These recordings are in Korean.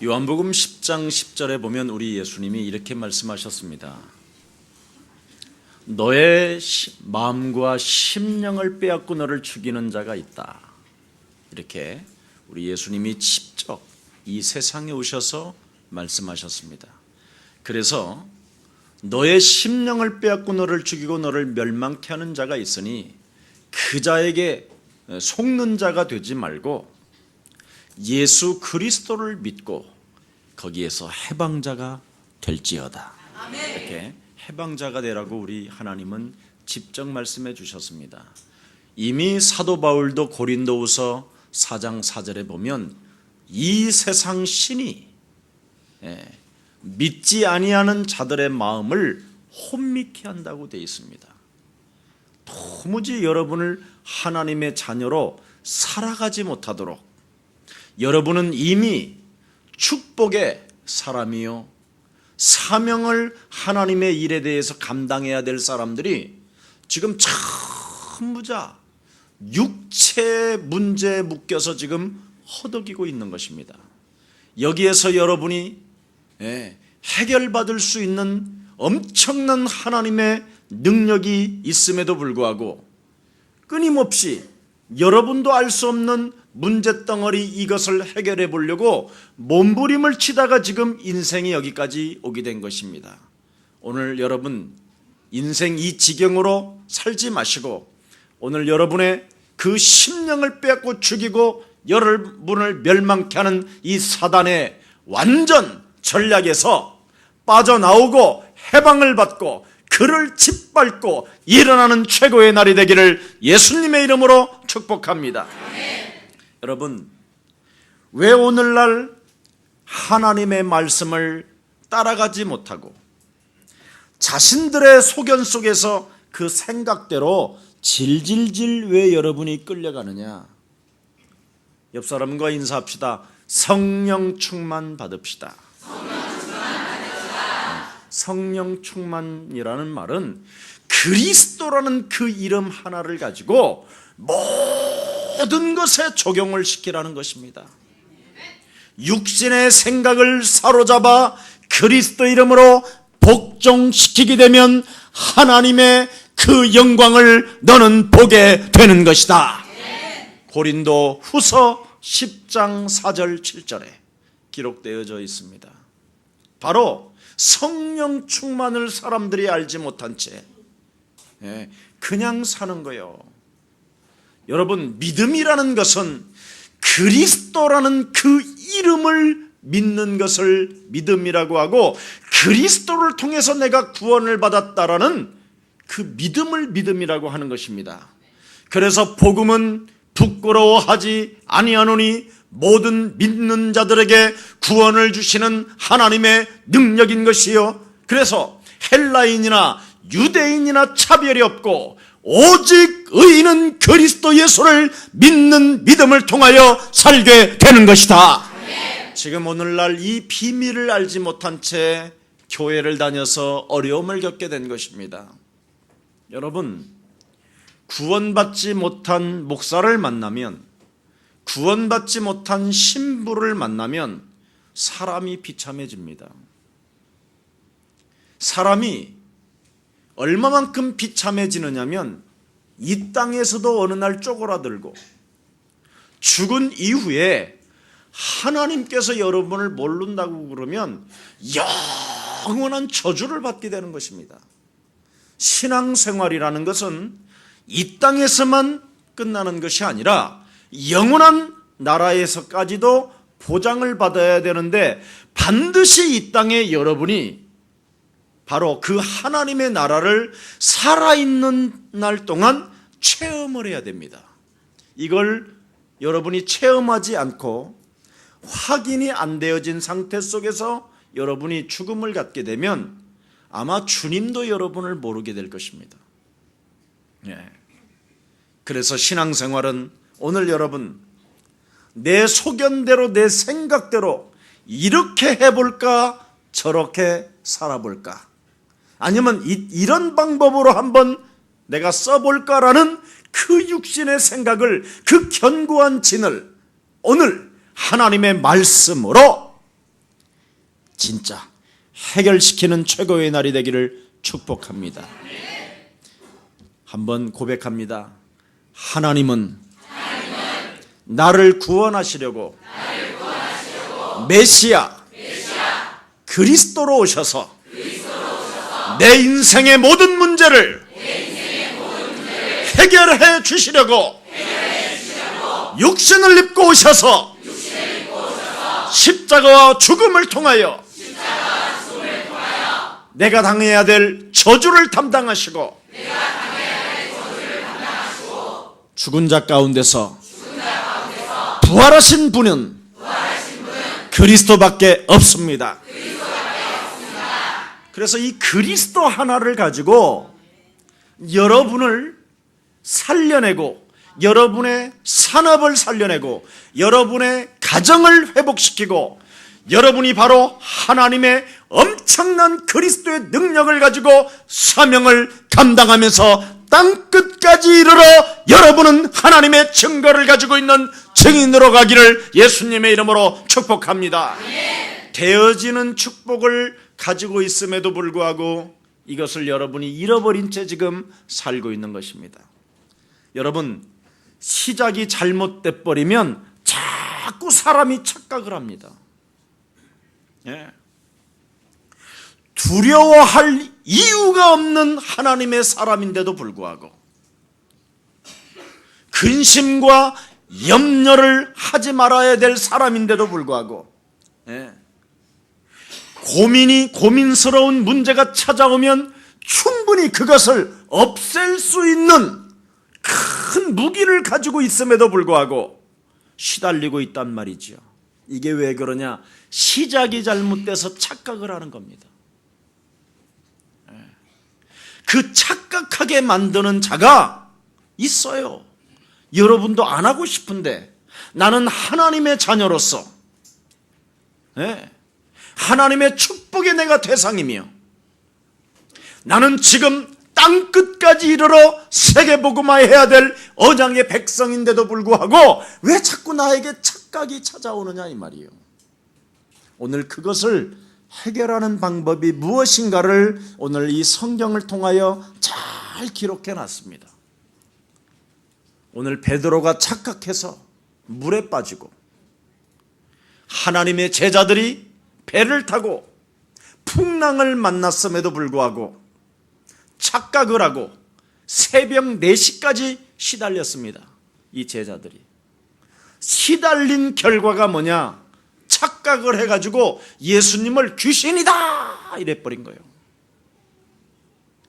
요한복음 10장 10절에 보면 우리 예수님이 이렇게 말씀하셨습니다. 너의 마음과 심령을 빼앗고 너를 죽이는 자가 있다. 이렇게 우리 예수님이 직접 이 세상에 오셔서 말씀하셨습니다. 그래서 너의 심령을 빼앗고 너를 죽이고 너를 멸망케 하는 자가 있으니 그 자에게 속는 자가 되지 말고 예수 그리스도를 믿고 거기에서 해방자가 될지어다. 이렇게 해방자가 되라고 우리 하나님은 직접 말씀해 주셨습니다. 이미 사도 바울도 고린도후서 4장 4절에 보면 이 세상 신이 믿지 아니하는 자들의 마음을 혼미케 한다고 되어 있습니다. 도무지 여러분을 하나님의 자녀로 살아가지 못하도록 여러분은 이미 축복의 사람이요 사명을 하나님의 일에 대해서 감당해야 될 사람들이 지금 전부 다 육체 문제에 묶여서 지금 허덕이고 있는 것입니다. 여기에서 여러분이 해결받을 수 있는 엄청난 하나님의 능력이 있음에도 불구하고 끊임없이 여러분도 알 수 없는 문제덩어리 이것을 해결해 보려고 몸부림을 치다가 지금 인생이 여기까지 오게 된 것입니다. 오늘 여러분 인생 이 지경으로 살지 마시고 오늘 여러분의 그 심령을 빼앗고 죽이고 여러분을 멸망케 하는 이 사단의 완전 전략에서 빠져나오고 해방을 받고 그를 짓밟고 일어나는 최고의 날이 되기를 예수님의 이름으로 축복합니다. 여러분, 왜 오늘날 하나님의 말씀을 따라가지 못하고 자신들의 소견 속에서 그 생각대로 질질질 왜 여러분이 끌려가느냐? 옆 사람과 인사합시다. 성령 충만 받읍시다. 성령 충만이라는 말은 그리스도라는 그 이름 하나를 가지고 모든 것에 적용을 시키라는 것입니다. 육신의 생각을 사로잡아 그리스도 이름으로 복종시키게 되면 하나님의 그 영광을 너는 보게 되는 것이다. 고린도 후서 10장 4절 7절에 기록되어져 있습니다. 바로 성령 충만을 사람들이 알지 못한 채 그냥 사는 거예요. 여러분, 믿음이라는 것은 그리스도라는 그 이름을 믿는 것을 믿음이라고 하고 그리스도를 통해서 내가 구원을 받았다라는 그 믿음을 믿음이라고 하는 것입니다. 그래서 복음은 부끄러워하지 아니하노니 모든 믿는 자들에게 구원을 주시는 하나님의 능력인 것이요. 그래서 헬라인이나 유대인이나 차별이 없고 오직 의인은 그리스도 예수를 믿는 믿음을 통하여 살게 되는 것이다. 지금 오늘날 이 비밀을 알지 못한 채 교회를 다녀서 어려움을 겪게 된 것입니다. 여러분, 구원받지 못한 목사를 만나면, 구원받지 못한 신부를 만나면 사람이 비참해집니다. 사람이 얼마만큼 비참해지느냐면 이 땅에서도 어느 날 쪼그라들고 죽은 이후에 하나님께서 여러분을 모른다고 그러면 영원한 저주를 받게 되는 것입니다. 신앙생활이라는 것은 이 땅에서만 끝나는 것이 아니라 영원한 나라에서까지도 보장을 받아야 되는데 반드시 이 땅에 여러분이 바로 그 하나님의 나라를 살아있는 날 동안 체험을 해야 됩니다. 이걸 여러분이 체험하지 않고 확인이 안 되어진 상태 속에서 여러분이 죽음을 갖게 되면 아마 주님도 여러분을 모르게 될 것입니다. 그래서 신앙생활은 오늘 여러분 내 소견대로 내 생각대로 이렇게 해볼까 저렇게 살아볼까 아니면 이런 방법으로 한번 내가 써볼까라는 그 육신의 생각을 그 견고한 진을 오늘 하나님의 말씀으로 진짜 해결시키는 최고의 날이 되기를 축복합니다. 한번 고백합니다. 하나님은 나를 구원하시려고 메시아 그리스도로 오셔서 내 인생의 모든 문제를 해결해 주시려고 육신을 입고 오셔서 십자가와 죽음을 통하여 내가 당해야 될 저주를 담당하시고 죽은 자 가운데서 부활하신 분은 그리스도밖에 없습니다. 그래서 이 그리스도 하나를 가지고 여러분을 살려내고 여러분의 산업을 살려내고 여러분의 가정을 회복시키고 여러분이 바로 하나님의 엄청난 그리스도의 능력을 가지고 사명을 감당하면서 땅끝까지 이르러 여러분은 하나님의 증거를 가지고 있는 증인으로 가기를 예수님의 이름으로 축복합니다. 되어지는 축복을 가지고 있음에도 불구하고 이것을 여러분이 잃어버린 채 지금 살고 있는 것입니다. 여러분, 시작이 잘못돼 버리면 자꾸 사람이 착각을 합니다. 두려워할 이유가 없는 하나님의 사람인데도 불구하고 근심과 염려를 하지 말아야 될 사람인데도 불구하고 고민스러운 문제가 찾아오면 충분히 그것을 없앨 수 있는 큰 무기를 가지고 있음에도 불구하고 시달리고 있단 말이죠. 이게 왜 그러냐? 시작이 잘못돼서 착각을 하는 겁니다. 그 착각하게 만드는 자가 있어요. 여러분도 안 하고 싶은데 나는 하나님의 자녀로서 하나님의 축복의 내가 대상이며 나는 지금 땅끝까지 이르러 세계복음화해야 될 언약의 백성인데도 불구하고 왜 자꾸 나에게 착각이 찾아오느냐 이 말이에요. 오늘 그것을 해결하는 방법이 무엇인가를 오늘 이 성경을 통하여 잘 기록해 놨습니다. 오늘 베드로가 착각해서 물에 빠지고 하나님의 제자들이 배를 타고 풍랑을 만났음에도 불구하고 착각을 하고 새벽 4시까지 시달렸습니다. 이 제자들이 시달린 결과가 뭐냐? 착각을 해가지고 예수님을 귀신이다 이래버린 거예요.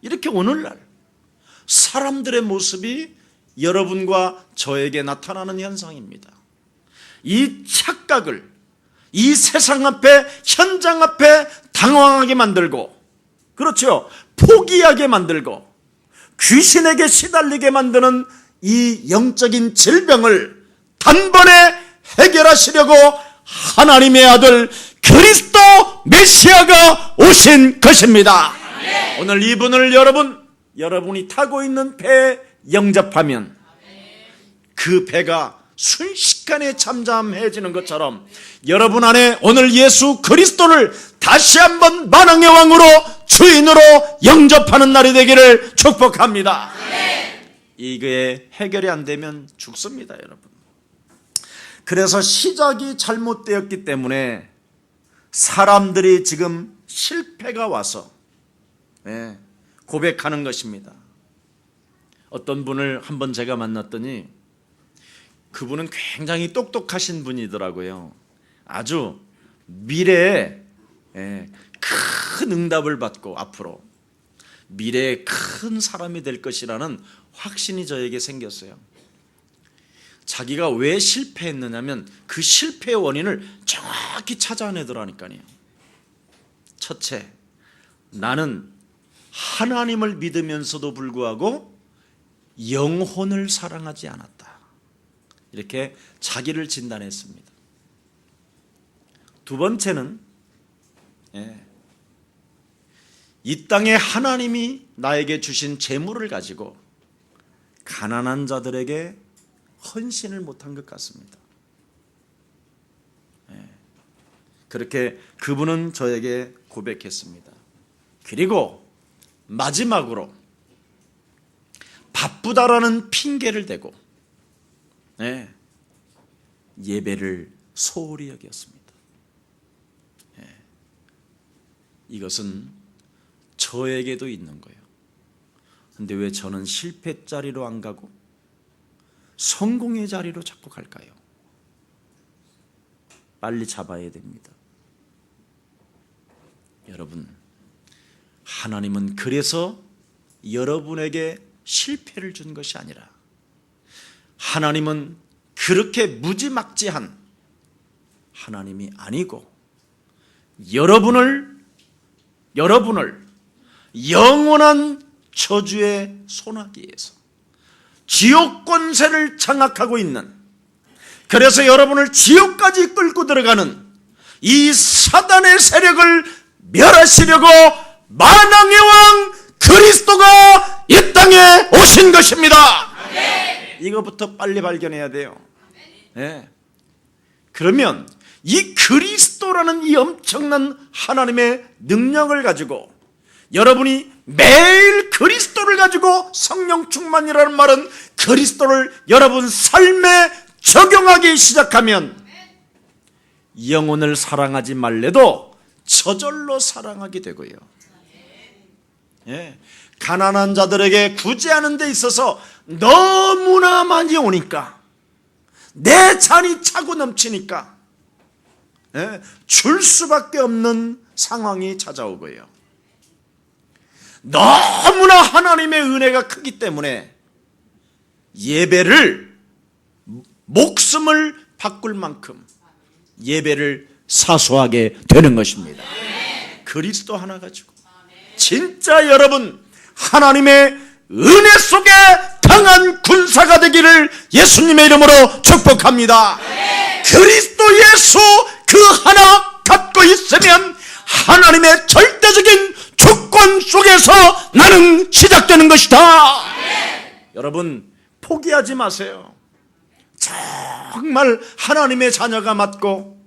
이렇게 오늘날 사람들의 모습이 여러분과 저에게 나타나는 현상입니다. 이 착각을 이 세상 앞에 현장 앞에 당황하게 만들고 그렇죠. 포기하게 만들고 귀신에게 시달리게 만드는 이 영적인 질병을 단번에 해결하시려고 하나님의 아들 그리스도 메시아가 오신 것입니다. 오늘 이분을 여러분이 타고 있는 배에 영접하면 그 배가 순식간에 잠잠해지는 것처럼 여러분 안에 오늘 예수 그리스도를 다시 한번 만왕의 왕으로 주인으로 영접하는 날이 되기를 축복합니다. 이게 해결이 안 되면 죽습니다, 여러분. 그래서 시작이 잘못되었기 때문에 사람들이 지금 실패가 와서 고백하는 것입니다. 어떤 분을 한번 제가 만났더니 그분은 굉장히 똑똑하신 분이더라고요. 아주 미래에 큰 응답을 받고 앞으로 미래에 큰 사람이 될 것이라는 확신이 저에게 생겼어요. 자기가 왜 실패했느냐면 그 실패의 원인을 정확히 찾아내더라니까요. 첫째, 나는 하나님을 믿으면서도 불구하고 영혼을 사랑하지 않았다. 이렇게 자기를 진단했습니다. 두 번째는 이 땅에 하나님이 나에게 주신 재물을 가지고 가난한 자들에게 헌신을 못한 것 같습니다. 그렇게 그분은 저에게 고백했습니다. 그리고 마지막으로 바쁘다라는 핑계를 대고 예배를 소홀히 여겼습니다. 이것은 저에게도 있는 거예요. 근데 왜 저는 실패 자리로 안 가고 성공의 자리로 자꾸 갈까요? 빨리 잡아야 됩니다. 여러분, 하나님은 그래서 여러분에게 실패를 준 것이 아니라 하나님은 그렇게 무지막지한 하나님이 아니고 여러분을 영원한 저주의 소나기에서 지옥 권세를 장악하고 있는, 그래서 여러분을 지옥까지 끌고 들어가는 이 사단의 세력을 멸하시려고 만왕의 왕 그리스도가 이 땅에 오신 것입니다. 이것부터 빨리 발견해야 돼요. 그러면 이 그리스도라는 이 엄청난 하나님의 능력을 가지고 여러분이 매일 그리스도를 가지고 성령 충만이라는 말은 그리스도를 여러분 삶에 적용하기 시작하면 영혼을 사랑하지 말래도 저절로 사랑하게 되고요. 가난한 자들에게 구제하는 데 있어서 너무나 많이 오니까, 내 잔이 차고 넘치니까 줄 수밖에 없는 상황이 찾아오고요. 너무나 하나님의 은혜가 크기 때문에 예배를, 목숨을 바꿀 만큼 예배를 사수하게 되는 것입니다. 그리스도 하나 가지고 진짜 여러분 하나님의 은혜 속에 강한 군사가 되기를 예수님의 이름으로 축복합니다. 그리스도 예수 그 하나 갖고 있으면 하나님의 절대적인 주권 속에서 나는 시작되는 것이다. 여러분 포기하지 마세요. 정말 하나님의 자녀가 맞고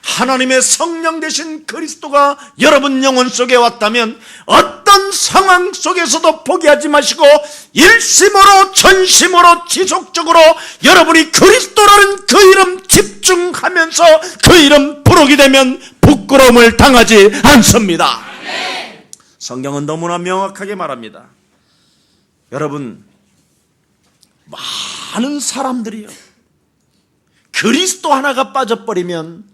하나님의 성령 되신 그리스도가 여러분 영혼 속에 왔다면 어떤 상황 속에서도 포기하지 마시고 일심으로 전심으로 지속적으로 여러분이 그리스도라는 그 이름 집중하면서 그 이름 부르게 되면 부끄러움을 당하지 않습니다. 성경은 너무나 명확하게 말합니다. 여러분, 많은 사람들이요, 그리스도 하나가 빠져버리면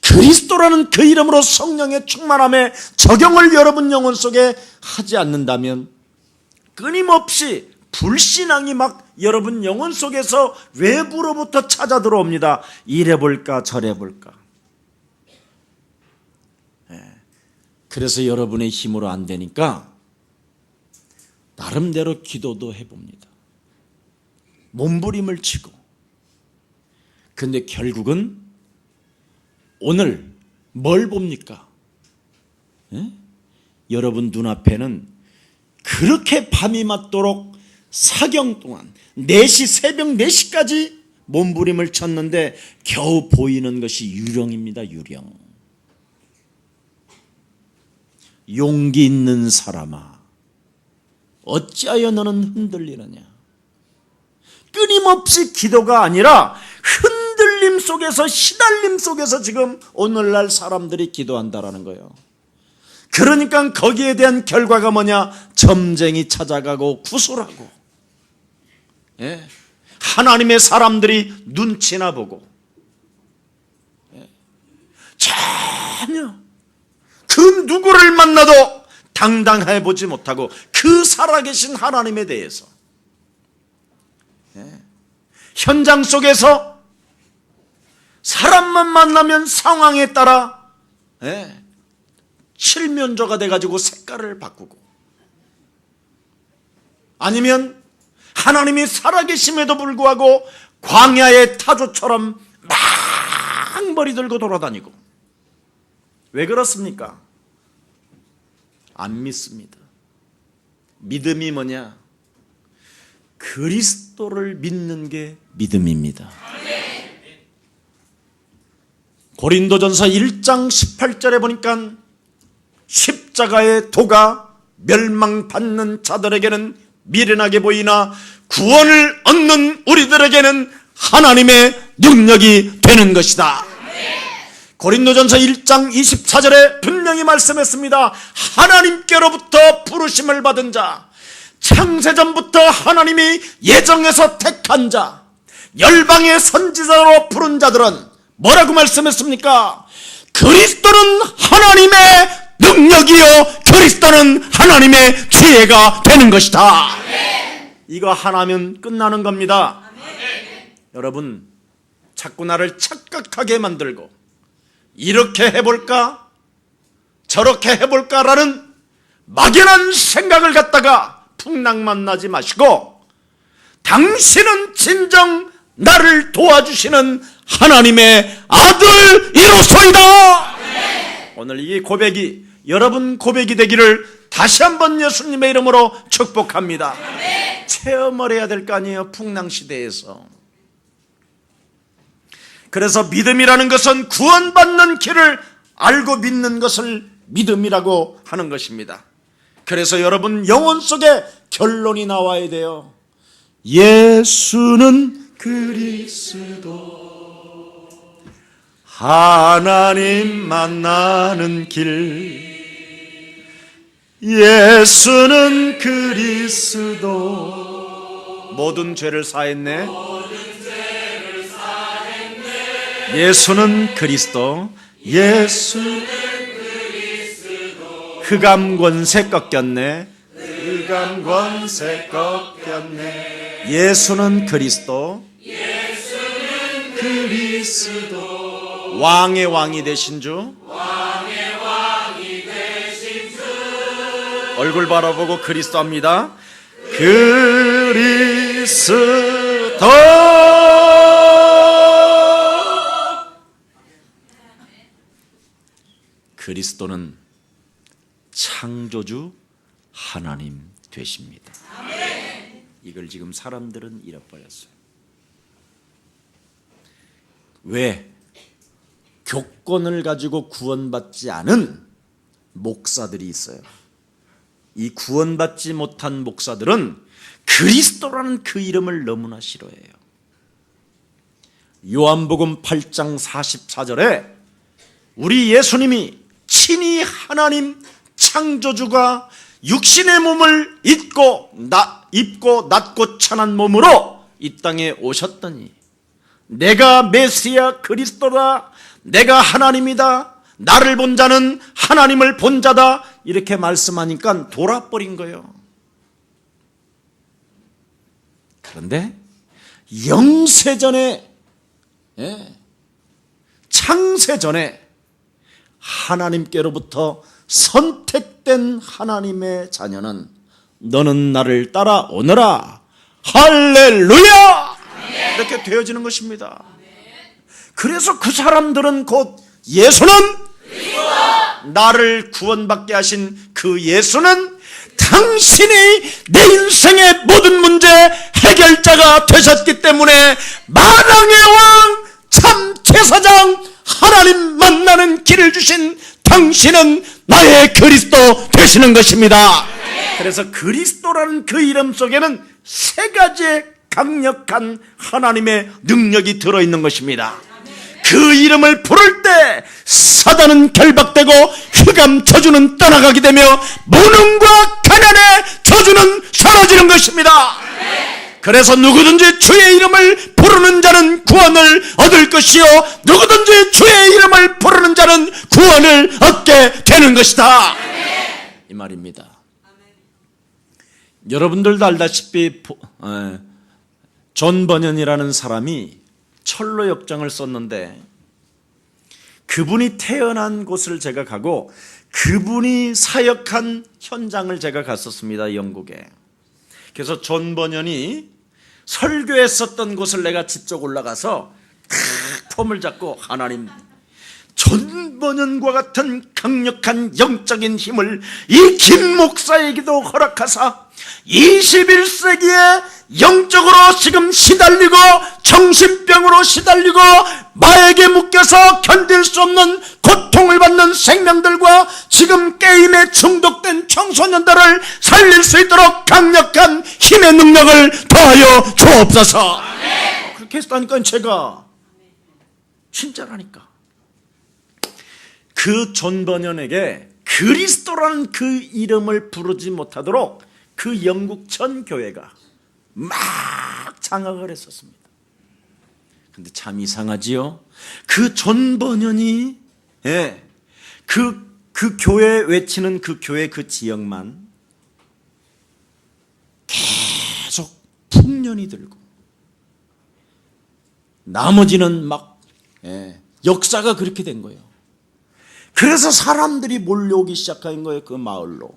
그리스도라는 그 이름으로 성령의 충만함에 적용을 여러분 영혼 속에 하지 않는다면 끊임없이 불신앙이 막 여러분 영혼 속에서 외부로부터 찾아 들어옵니다. 이래볼까 저래볼까. 그래서 여러분의 힘으로 안 되니까 나름대로 기도도 해봅니다. 몸부림을 치고. 근데 결국은 오늘 뭘 봅니까? 여러분 눈앞에는 그렇게 밤이 맞도록 사경 동안 4시, 새벽 4시까지 몸부림을 쳤는데 겨우 보이는 것이 유령입니다. 유령. 용기 있는 사람아, 어찌하여 너는 흔들리느냐. 끊임없이 기도가 아니라 흔들림 속에서, 시달림 속에서 지금 오늘날 사람들이 기도한다라는 거예요. 그러니까 거기에 대한 결과가 뭐냐? 점쟁이 찾아가고 구술하고, 하나님의 사람들이 눈치나 보고, 전혀 그 누구를 만나도 당당해 보지 못하고 그 살아계신 하나님에 대해서 현장 속에서 사람만 만나면 상황에 따라 칠면조가 돼가지고 색깔을 바꾸고, 아니면 하나님이 살아계심에도 불구하고 광야의 타조처럼 막 머리 들고 돌아다니고. 왜 그렇습니까? 안 믿습니다. 믿음이 뭐냐? 그리스도를 믿는 게 믿음입니다. 고린도전서 1장 18절에 보니까 십자가의 도가 멸망받는 자들에게는 미련하게 보이나 구원을 얻는 우리들에게는 하나님의 능력이 되는 것이다. 고린도전서 1장 24절에 분명히 말씀했습니다. 하나님께로부터 부르심을 받은 자, 창세전부터 하나님이 예정해서 택한 자, 열방의 선지자로 부른 자들은 뭐라고 말씀했습니까? 그리스도는 하나님의 능력이요 그리스도는 하나님의 지혜가 되는 것이다. 이거 하나면 끝나는 겁니다. 여러분, 자꾸 나를 착각하게 만들고 이렇게 해볼까 저렇게 해볼까라는 막연한 생각을 갖다가 풍랑만 나지 마시고, 당신은 진정 나를 도와주시는 하나님의 아들이로소이다. 오늘 이 고백이 여러분 고백이 되기를 다시 한번 예수님의 이름으로 축복합니다. 체험을 해야 될 거 아니에요, 풍랑시대에서. 그래서 믿음이라는 것은 구원받는 길을 알고 믿는 것을 믿음이라고 하는 것입니다. 그래서 여러분 영혼 속에 결론이 나와야 돼요. 예수는 그리스도, 하나님 만나는 길. 예수는 그리스도, 모든 죄를 사했네. 예수는 그리스도, 예수는 그리스도, 흑암 권세 꺾였네. 흑암 권세 꺾였네. 예수는 그리스도, 예수는 그리스도, 왕의 왕이 되신 주, 왕의 왕이 되신 주. 얼굴 바라보고 그리스도 합니다. 그리스도. 그리스도는 창조주 하나님 되십니다. 이걸 지금 사람들은 잃어버렸어요. 왜? 교권을 가지고 구원받지 않은 목사들이 있어요. 이 구원받지 못한 목사들은 그리스도라는 그 이름을 너무나 싫어해요. 요한복음 8장 44절에 우리 예수님이 친히 하나님 창조주가 육신의 몸을 입고 낮고 찬한 몸으로 이 땅에 오셨더니 내가 메시아 그리스도다, 내가 하나님이다, 나를 본 자는 하나님을 본 자다, 이렇게 말씀하니까 돌아버린 거예요. 그런데 영세전에, 창세전에 하나님께로부터 선택된 하나님의 자녀는 너는 나를 따라오너라, 할렐루야, 이렇게 되어지는 것입니다. 그래서 그 사람들은 곧 예수는 나를 구원받게 하신 그 예수는 당신이 내 인생의 모든 문제 해결자가 되셨기 때문에 만왕의 왕 참 제사장 하나님 만나는 길을 주신 당신은 나의 그리스도 되시는 것입니다. 그래서 그리스도라는 그 이름 속에는 세 가지의 강력한 하나님의 능력이 들어있는 것입니다. 그 이름을 부를 때 사단은 결박되고 흑암 저주는 떠나가게 되며 무능과 가난의 저주는 사라지는 것입니다. 그래서 누구든지 주의 이름을 부르는 자는 구원을 얻을 것이요 누구든지 주의 이름을 부르는 자는 구원을 얻게 되는 것이다, 이 말입니다. 여러분들도 알다시피 존 버년이라는 사람이 철로 역정을 썼는데 그분이 태어난 곳을 제가 가고 그분이 사역한 현장을 제가 갔었습니다, 영국에. 그래서 존 버년이 설교했었던 곳을 내가 직접 올라가서 폼을 잡고 하나님, 존 버년과 같은 강력한 영적인 힘을 이 김 목사에게도 허락하사 21세기에 영적으로 지금 시달리고 정신병으로 시달리고 마에게 묶여서 견딜 수 없는 고통을 받는 생명들과 지금 게임에 중독된 청소년들을 살릴 수 있도록 강력한 힘의 능력을 더하여 주옵소서. 그렇게 했다니까. 제가 진짜라니까. 그 존 버년에게 그리스도라는 그 이름을 부르지 못하도록 그 영국 전 교회가 막 장악을 했었습니다. 근데 참 이상하지요. 그 존 버년이 그 교회 외치는 그 교회 그 지역만 계속 풍년이 들고 나머지는 막 역사가 그렇게 된 거예요. 그래서 사람들이 몰려오기 시작한 거예요. 그 마을로.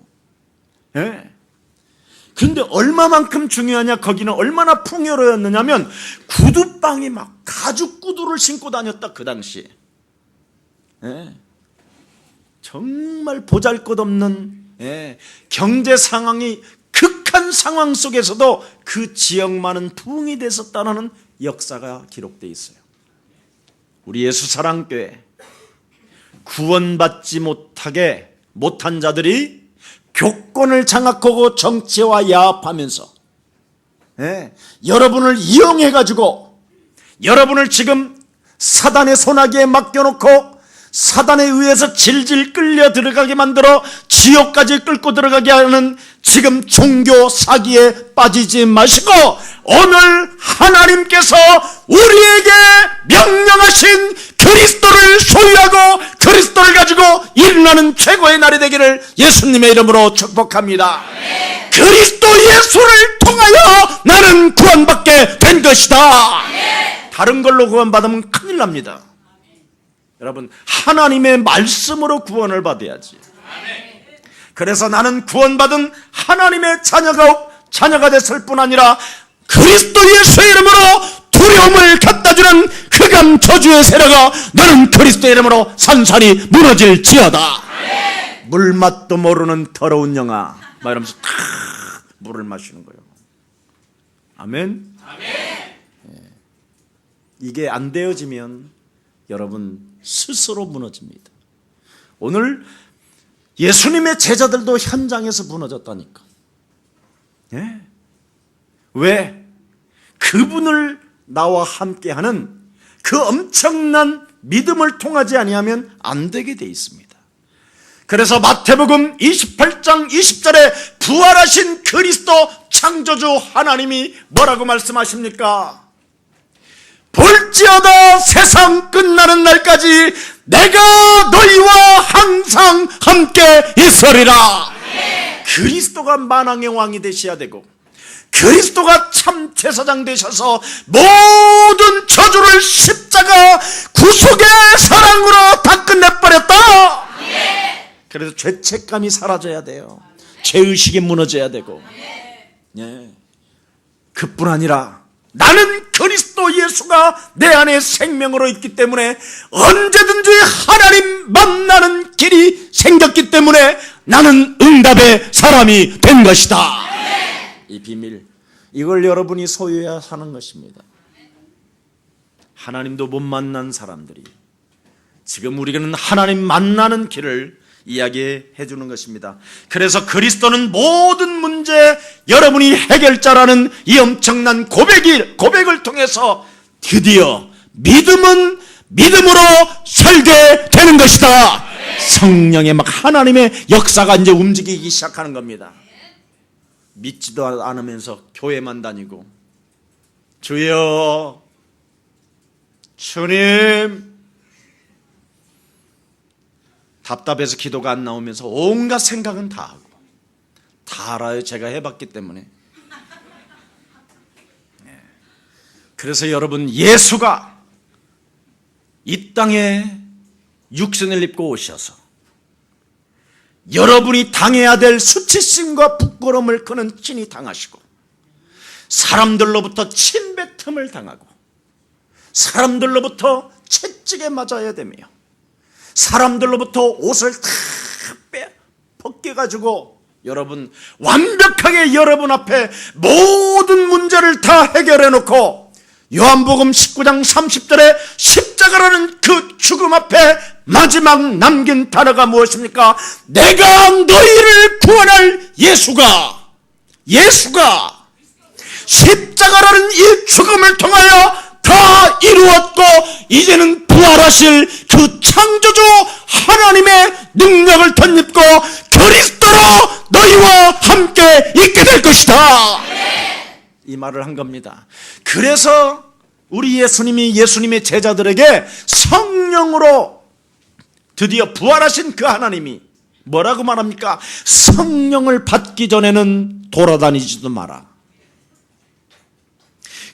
근데 얼마만큼 중요하냐, 거기는 얼마나 풍요로웠느냐면 구두방이 막 가죽 구두를 신고 다녔다, 그 당시에. 정말 보잘것없는 경제 상황이 극한 상황 속에서도 그 지역만은 부흥이 됐었다는 역사가 기록되어 있어요. 우리 예수사랑교회 구원받지 못한 자들이 교권을 장악하고 정치와 야합하면서 여러분을 이용해가지고 여러분을 지금 사단의 소나기에 맡겨놓고 사단에 의해서 질질 끌려 들어가게 만들어 지옥까지 끌고 들어가게 하는 지금 종교 사기에 빠지지 마시고 오늘 하나님께서 우리에게 명령하신 그리스도를 소유하고 그리스도를 가지고 일어나는 최고의 날이 되기를 예수님의 이름으로 축복합니다. 그리스도 예수를 통하여 나는 구원받게 된 것이다. 다른 걸로 구원받으면 큰일 납니다. 여러분, 하나님의 말씀으로 구원을 받아야지. 그래서 나는 구원받은 하나님의 자녀가 됐을 뿐 아니라 그리스도 예수의 이름으로 두려움을 갖다주는 흑암 저주의 세력아 너는 그리스도의 이름으로 산산이 무너질지어다. 물맛도 모르는 더러운 영아 막 이러면서 탁 물을 마시는 거예요. 아멘. 이게 안 되어지면 여러분 스스로 무너집니다. 오늘 예수님의 제자들도 현장에서 무너졌다니까. 왜? 그분을 나와 함께하는 그 엄청난 믿음을 통하지 아니하면 안 되게 돼 있습니다. 그래서 마태복음 28장 20절에 부활하신 그리스도 창조주 하나님이 뭐라고 말씀하십니까? 볼지어다 세상 끝나는 날까지 내가 너희와 항상 함께 있으리라. 그리스도가 만왕의 왕이 되셔야 되고 그리스도가 참 제사장 되셔서 모든 저주를 십자가 구속의 사랑으로 다 끝내버렸다. 그래서 죄책감이 사라져야 돼요. 죄의식이 무너져야 되고 그뿐 아니라 나는 그리스도 예수가 내 안에 생명으로 있기 때문에 언제든지 하나님 만나는 길이 생겼기 때문에 나는 응답의 사람이 된 것이다. 이 비밀, 이걸 여러분이 소유해야 하는 것입니다. 하나님도 못 만난 사람들이 지금 우리는 하나님 만나는 길을 이야기해 주는 것입니다. 그래서 그리스도는 모든 문제 여러분이 해결자라는 이 엄청난 고백을 통해서 드디어 믿음은 믿음으로 설계되는 것이다. 성령의 막 하나님의 역사가 이제 움직이기 시작하는 겁니다. 믿지도 않으면서 교회만 다니고 주여 주님 답답해서 기도가 안 나오면서 온갖 생각은 다 하고 다 알아요. 제가 해봤기 때문에. 그래서 여러분 예수가 이 땅에 육신을 입고 오셔서 여러분이 당해야 될 수치심과 부끄러움을 그는 친히 당하시고 사람들로부터 침뱉음을 당하고 사람들로부터 채찍에 맞아야 되며 사람들로부터 옷을 다 벗겨가지고 여러분, 완벽하게 여러분 앞에 모든 문제를 다 해결해 놓고 요한복음 19장 30절에 십자가라는 그 죽음 앞에 마지막 남긴 단어가 무엇입니까? 내가 너희를 구원할 예수가 십자가라는 이 죽음을 통하여 다 이루었고 이제는 부활하실 그 창조주 하나님의 능력을 덧입고 그리스도로 너희와 함께 있게 될 것이다. 이 말을 한 겁니다. 그래서 우리 예수님의 제자들에게 성령으로 드디어 부활하신 그 하나님이 뭐라고 말합니까? 성령을 받기 전에는 돌아다니지도 마라.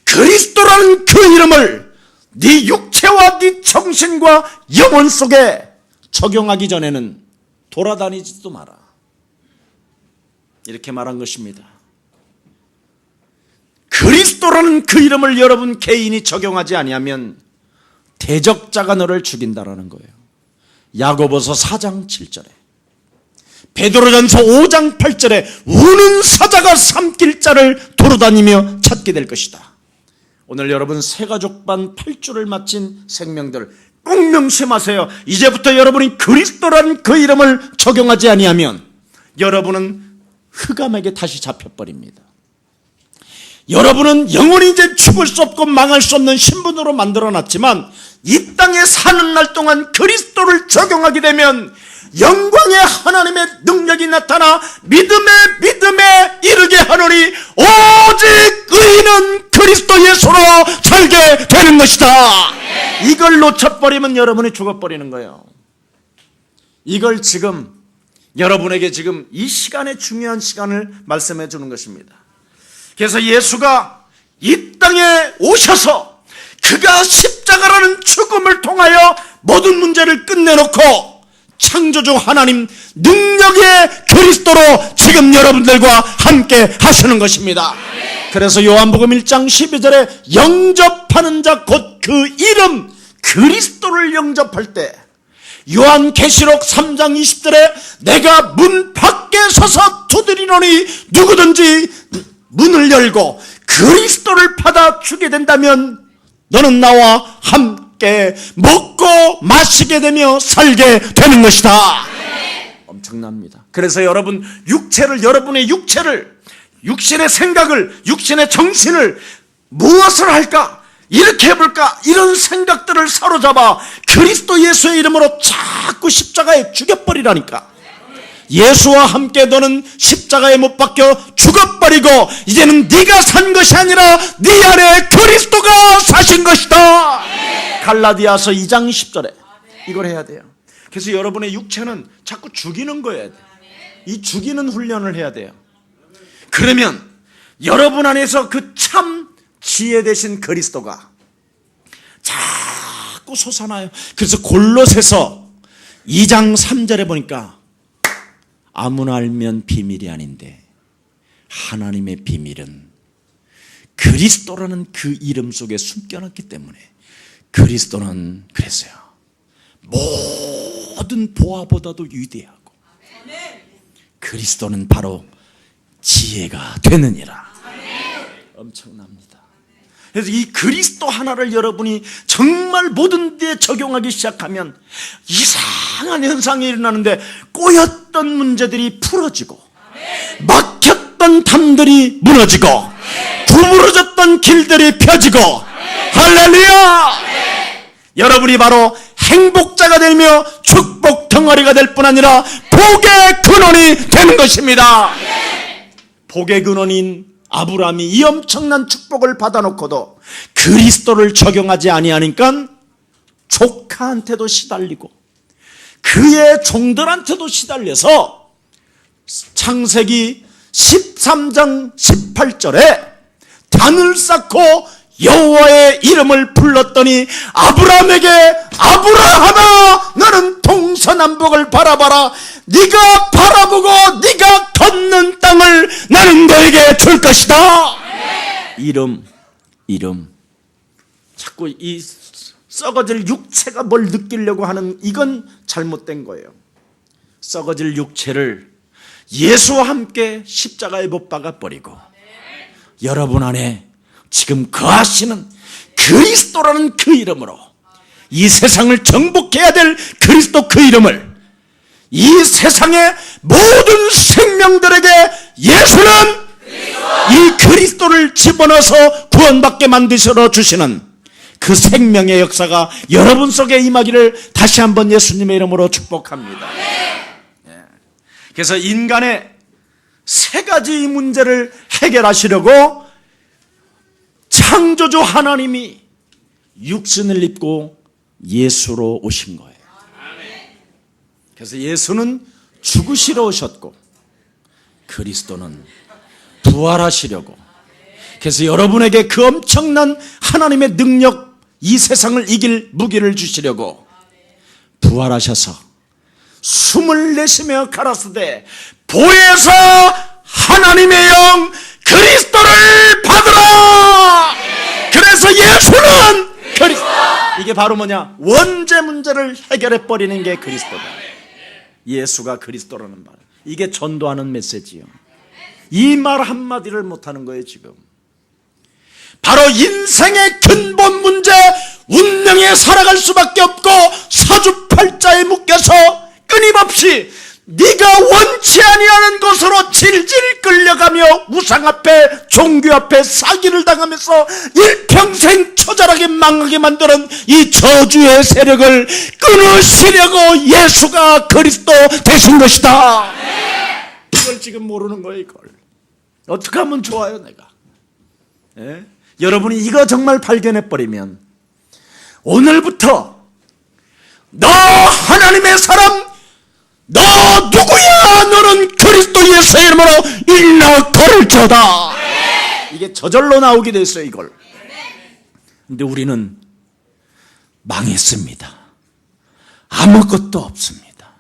그리스도라는 그 이름을 네 육체와 네 정신과 영혼 속에 적용하기 전에는 돌아다니지도 마라. 이렇게 말한 것입니다. 그리스도라는 그 이름을 여러분 개인이 적용하지 아니하면 대적자가 너를 죽인다라는 거예요. 야고보서 4장 7절에, 베드로전서 5장 8절에 우는 사자가 삼킬 자를 돌아다니며 찾게 될 것이다. 오늘 여러분 새가족반 8주를 마친 생명들 꼭 명심하세요. 이제부터 여러분이 그리스도라는 그 이름을 적용하지 아니하면 여러분은 흑암에게 다시 잡혀버립니다. 여러분은 영원히 이제 죽을 수 없고 망할 수 없는 신분으로 만들어놨지만 이 땅에 사는 날 동안 그리스도를 적용하게 되면 영광의 하나님의 능력이 나타나 믿음에 이르게 하노니 오직 의인은 그리스도 예수로 살게 되는 것이다. 이걸 놓쳐버리면 여러분이 죽어버리는 거예요. 이걸 지금 여러분에게 지금 이 시간에 중요한 시간을 말씀해 주는 것입니다. 그래서 예수가 이 땅에 오셔서 그가 십자가라는 죽음을 통하여 모든 문제를 끝내놓고 창조주 하나님 능력의 그리스도로 지금 여러분들과 함께 하시는 것입니다. 그래서 요한복음 1장 12절에 영접하는 자 곧 그 이름 그리스도를 영접할 때, 요한계시록 3장 20절에 내가 문 밖에 서서 두드리노니 누구든지 문을 열고 그리스도를 받아주게 된다면 너는 나와 함께 먹고 마시게 되며 살게 되는 것이다. 엄청납니다. 그래서 여러분의 육체를, 육신의 생각을, 육신의 정신을 무엇을 할까? 이렇게 해볼까? 이런 생각들을 사로잡아 그리스도 예수의 이름으로 자꾸 십자가에 죽여버리라니까. 예수와 함께 너는 십자가에 못 박혀 죽어버리고 이제는 네가 산 것이 아니라 네 안에 그리스도가 사신 것이다. 갈라디아서 2장 10절에 이걸 해야 돼요. 그래서 여러분의 육체는 자꾸 죽이는 거예요. 이 죽이는 훈련을 해야 돼요. 그러면 여러분 안에서 그 참 지혜 되신 그리스도가 자꾸 솟아나요. 그래서 골로새서 2장 3절에 보니까 아무나 알면 비밀이 아닌데 하나님의 비밀은 그리스도라는 그 이름 속에 숨겨놨기 때문에 그리스도는 그랬어요. 모든 보화보다도 위대하고 그리스도는 바로 지혜가 되느니라. 엄청납니다. 그래서 이 그리스도 하나를 여러분이 정말 모든 데에 적용하기 시작하면 이상한 현상이 일어나는데 꼬였던 문제들이 풀어지고 막혔던 담들이 무너지고 구부러졌던 길들이 펴지고 할렐루야! 여러분이 바로 행복자가 되며 축복 덩어리가 될 뿐 아니라 복의 근원이 되는 것입니다. 복의 근원인 아브라함이 이 엄청난 축복을 받아놓고도 그리스도를 적용하지 아니하니까 조카한테도 시달리고 그의 종들한테도 시달려서 창세기 13장 18절에 단을 쌓고 여호와의 이름을 불렀더니 아브라함에게 아브라함아 너는 동서남북을 바라봐라. 네가 바라보고 네가 걷는 땅을 나는 너에게 줄 것이다. 이름 자꾸 이 썩어질 육체가 뭘 느끼려고 하는 이건 잘못된 거예요. 썩어질 육체를 예수와 함께 십자가에 못 박아 버리고 여러분 안에 지금 거하시는 그리스도라는 그 이름으로 이 세상을 정복해야 될 그리스도 그 이름을 이 세상의 모든 생명들에게 예수는 이 그리스도를 집어넣어서 구원받게 만드셔 주시는 그 생명의 역사가 여러분 속에 임하기를 다시 한번 예수님의 이름으로 축복합니다. 그래서 인간의 세 가지 문제를 해결하시려고 창조주 하나님이 육신을 입고 예수로 오신 거예요. 그래서 예수는 죽으시러 오셨고 그리스도는 부활하시려고, 그래서 여러분에게 그 엄청난 하나님의 능력, 이 세상을 이길 무기를 주시려고 부활하셔서 숨을 내쉬며 가라사대 보혜사 하나님의 영 그리스도를 받으라. 그래서 예수는 그리스도, 이게 바로 뭐냐? 원죄 문제를 해결해 버리는 게 그리스도다. 예수가 그리스도라는 말, 이게 전도하는 메시지요. 이 말 한마디를 못하는 거예요 지금. 바로 인생의 근본 문제, 운명에 살아갈 수밖에 없고 사주팔자에 묶여서 끊임없이 네가 원치 아니하는 곳으로 질질 끌려가며 우상 앞에 종교 앞에 사기를 당하면서 일평생 처절하게 망하게 만드는 이 저주의 세력을 끊으시려고 예수가 그리스도 되신 것이다. 이걸 지금 모르는 거예요. 이걸 어떻게 하면 좋아요 내가. 여러분이 이거 정말 발견해버리면 오늘부터 너 하나님의 사람, 너 누구야? 너는 그리스도 예수의 이름으로 일어나 걸을지어다. 이게 저절로 나오게 됐어요 이걸. 근데 우리는 망했습니다. 아무것도 없습니다.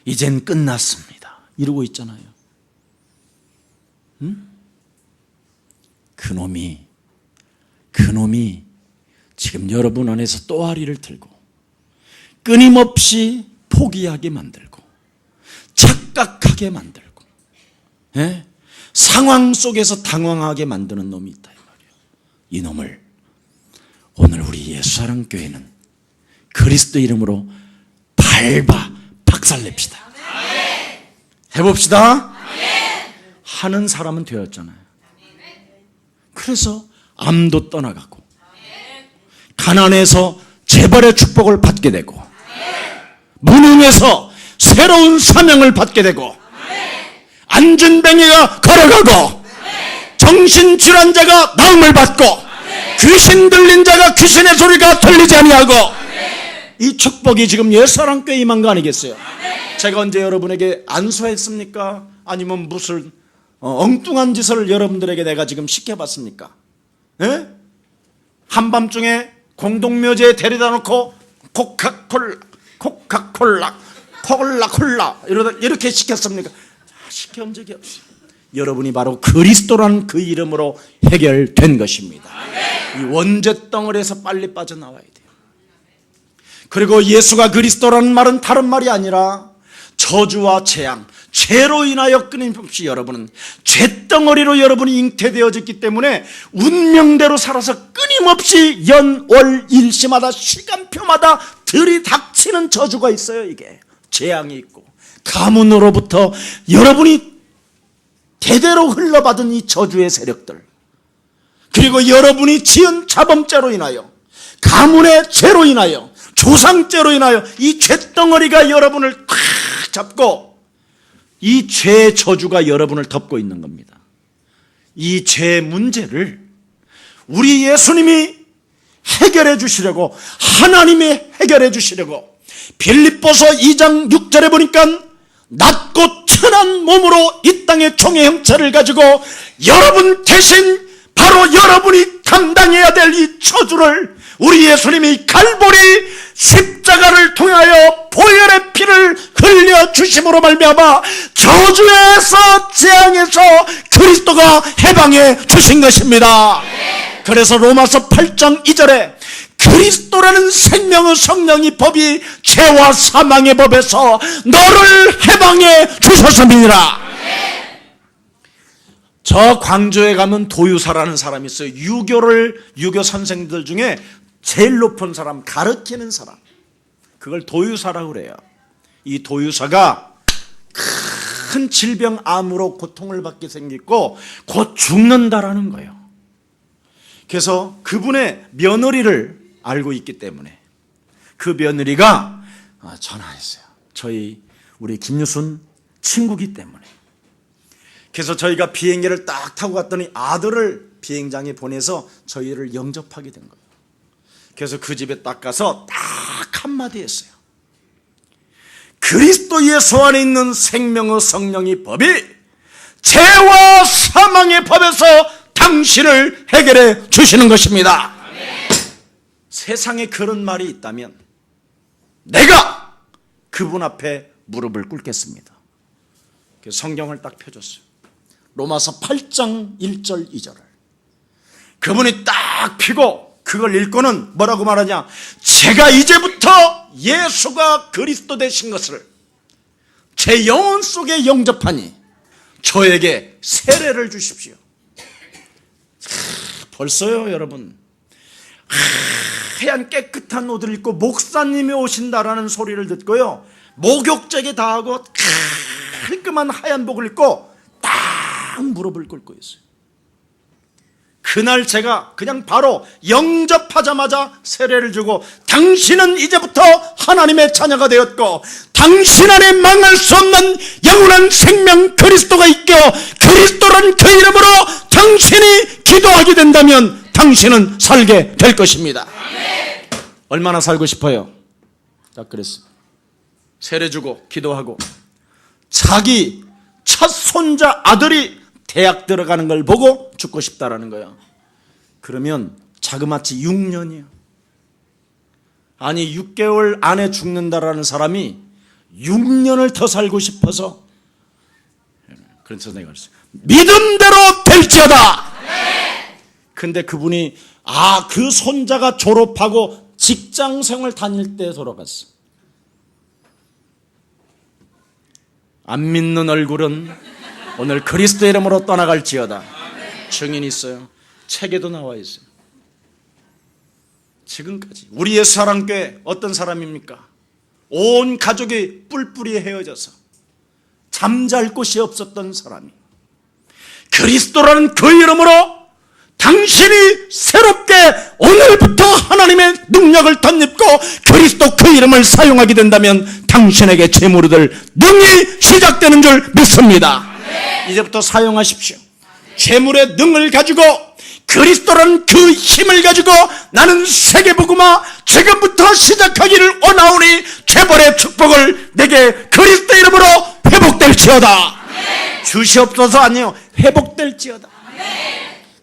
이젠 끝났습니다 이러고 있잖아요. 그놈이 지금 여러분 안에서 또아리를 들고 끊임없이 포기하게 만들고 착각하게 만들고 상황 속에서 당황하게 만드는 놈이 있다 이 말이에요. 이 놈을 오늘 우리 예수사랑교회는 그리스도 이름으로 밟아 박살냅시다. 해봅시다. 하는 사람은 되었잖아요. 그래서 암도 떠나가고 가난에서 재벌의 축복을 받게 되고 무능에서 새로운 사명을 받게 되고 안진뱅이가 걸어가고 정신질환자가 나음을 받고 귀신 들린 자가 귀신의 소리가 들리지 아니하고 이 축복이 지금 예수사랑교회 임한 거 아니겠어요? 제가 언제 여러분에게 안수했습니까? 아니면 무슨 엉뚱한 짓을 여러분들에게 내가 지금 시켜봤습니까? 한밤중에 공동묘지에 데려다 놓고 코카콜라 이렇게 시켰습니까? 시켜온 적이 없어요. 여러분이 바로 그리스도라는 그 이름으로 해결된 것입니다. 이 원죄 덩어리에서 빨리 빠져나와야 돼요. 그리고 예수가 그리스도라는 말은 다른 말이 아니라 저주와 재앙, 죄로 인하여 끊임없이 여러분은 죄덩어리로 여러분이 잉태되어졌기 때문에 운명대로 살아서 끊임없이 연, 월, 일시마다 시간표마다 들이닥치는 저주가 있어요. 이게 재앙이 있고 가문으로부터 여러분이 대대로 흘러받은 이 저주의 세력들, 그리고 여러분이 지은 자범죄로 인하여 가문의 죄로 인하여 조상죄로 인하여 이 죄덩어리가 여러분을 탁 잡고 이 죄의 저주가 여러분을 덮고 있는 겁니다. 이 죄의 문제를 우리 예수님이 해결해 주시려고, 하나님이 해결해 주시려고 빌립보서 2장 6절에 보니까 낮고 천한 몸으로 이 땅의 종의 형체를 가지고 여러분 대신 바로 여러분이 감당해야 될 이 저주를 우리 예수님이 갈보리 십자가를 통하여 보혈의 피를 흘려주심으로 말미암아 저주에서 재앙에서 그리스도가 해방해 주신 것입니다. 그래서 로마서 8장 2절에 그리스도라는 생명의 성령의 법이 죄와 사망의 법에서 너를 해방해 주셨음이니라. 저 광주에 가면 도유사라는 사람이 있어요. 유교 선생들 중에 제일 높은 사람, 가르치는 사람, 그걸 도유사라고 그래요. 이 도유사가 큰 질병, 암으로 고통을 받게 생겼고 곧 죽는다라는 거예요. 그래서 그분의 며느리를 알고 있기 때문에 그 며느리가 전화했어요. 우리 김유순 친구기 때문에. 그래서 저희가 비행기를 딱 타고 갔더니 아들을 비행장에 보내서 저희를 영접하게 된 거예요. 그래서 그 집에 딱 가서 딱 한마디 했어요. 그리스도 예수 안에 있는 생명의 성령의 법이 죄와 사망의 법에서 당신을 해결해 주시는 것입니다. 세상에 그런 말이 있다면 내가 그분 앞에 무릎을 꿇겠습니다. 성경을 딱 펴줬어요. 로마서 8장 1절 2절을 그분이 딱 펴고 그걸 읽고는 뭐라고 말하냐, 제가 이제부터 예수가 그리스도 되신 것을 제 영혼 속에 영접하니 저에게 세례를 주십시오. 벌써요 여러분, 하얀 깨끗한 옷을 입고 목사님이 오신다라는 소리를 듣고요, 목욕제게 다 하고 깔끔한 하얀 복을 입고 딱 무릎을 꿇고 있어요. 그날 제가 그냥 바로 영접하자마자 세례를 주고, 당신은 이제부터 하나님의 자녀가 되었고 당신 안에 망할 수 없는 영원한 생명 그리스도가 있고, 그리스도라는 그 이름으로 당신이 기도하게 된다면 당신은 살게 될 것입니다. 얼마나 살고 싶어요? 딱 그랬어요. 세례 주고 기도하고 자기 첫 손자 아들이 대학 들어가는 걸 보고 죽고 싶다라는 거야. 그러면 자그마치 6년이야. 아니 6개월 안에 죽는다라는 사람이 6년을 더 살고 싶어서, 그래서 내가 그랬어요. 믿음대로 될지어다. 근데 그분이 그 손자가 졸업하고 직장 생활 다닐 때 돌아갔어. 안 믿는 얼굴은 오늘 그리스도 이름으로 떠나갈지어다. 증인이 있어요. 책에도 나와 있어요. 지금까지 우리 예수사랑교회 어떤 사람입니까? 온 가족이 뿔뿔이 헤어져서 잠잘 곳이 없었던 사람이 그리스도라는 그 이름으로 당신이 새롭게 오늘부터 하나님의 능력을 덧입고 그리스도 그 이름을 사용하게 된다면 당신에게 재물이 될 능이 시작되는 줄 믿습니다. 이제부터 사용하십시오. 재물의 능을 가지고 그리스도라는 그 힘을 가지고 나는 세계복음화 지금부터 시작하기를 원하오니 죄벌의 축복을 내게 그리스도 이름으로 회복될지어다. 주시옵소서. 아니요, 회복될지어다.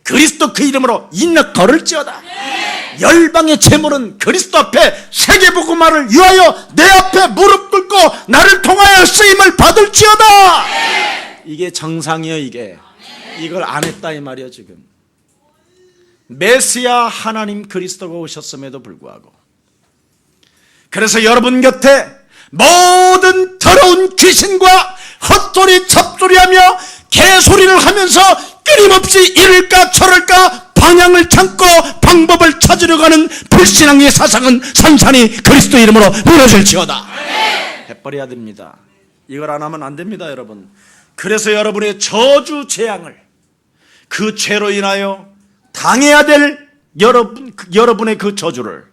그리스도 그 이름으로 인력 걸을지어다. 열방의 재물은 그리스도 앞에 세계복음화를 위하여 내 앞에 무릎 꿇고 나를 통하여 쓰임을 받을지어다. 이게 정상이에요. 이걸 안 했다 이 말이에요. 지금 메시아 하나님 그리스도가 오셨음에도 불구하고, 그래서 여러분 곁에 모든 더러운 귀신과 헛소리 잡소리하며 개소리를 하면서 끊임없이 이럴까 저럴까 방향을 찾고 방법을 찾으려고 하는 불신앙의 사상은 산산이 그리스도 이름으로 무너질지어다. 해버려야 됩니다. 이걸 안 하면 안 됩니다, 여러분. 그래서 여러분의 저주 재앙을, 그 죄로 인하여 당해야 될 여러분의 그 저주를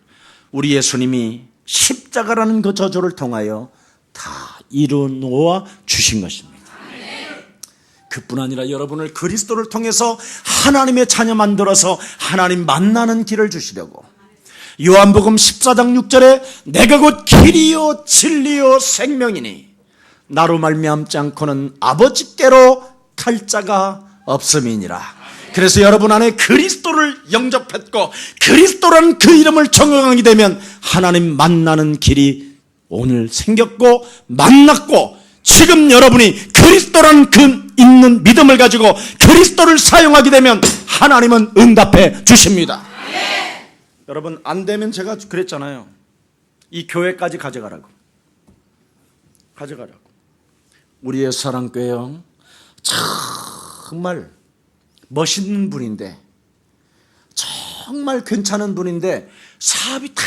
우리 예수님이 십자가라는 그 저주를 통하여 다 이루어 놓아 주신 것입니다. 그뿐 아니라 여러분을 그리스도를 통해서 하나님의 자녀 만들어서 하나님 만나는 길을 주시려고, 요한복음 14장 6절에 내가 곧 길이요 진리요 생명이니 나로 말미암지 않고는 아버지께로 갈 자가 없음이니라. 그래서 여러분 안에 그리스도를 영접했고 그리스도라는 그 이름을 정언하게 되면 하나님 만나는 길이 오늘 생겼고 만났고, 지금 여러분이 그리스도라는 그 있는 믿음을 가지고 그리스도를 사용하게 되면 하나님은 응답해 주십니다. 여러분, 안 되면 제가 그랬잖아요. 이 교회까지 가져가라고. 우리의 사랑교회요, 정말 멋있는 분인데, 정말 괜찮은 분인데 사업이 다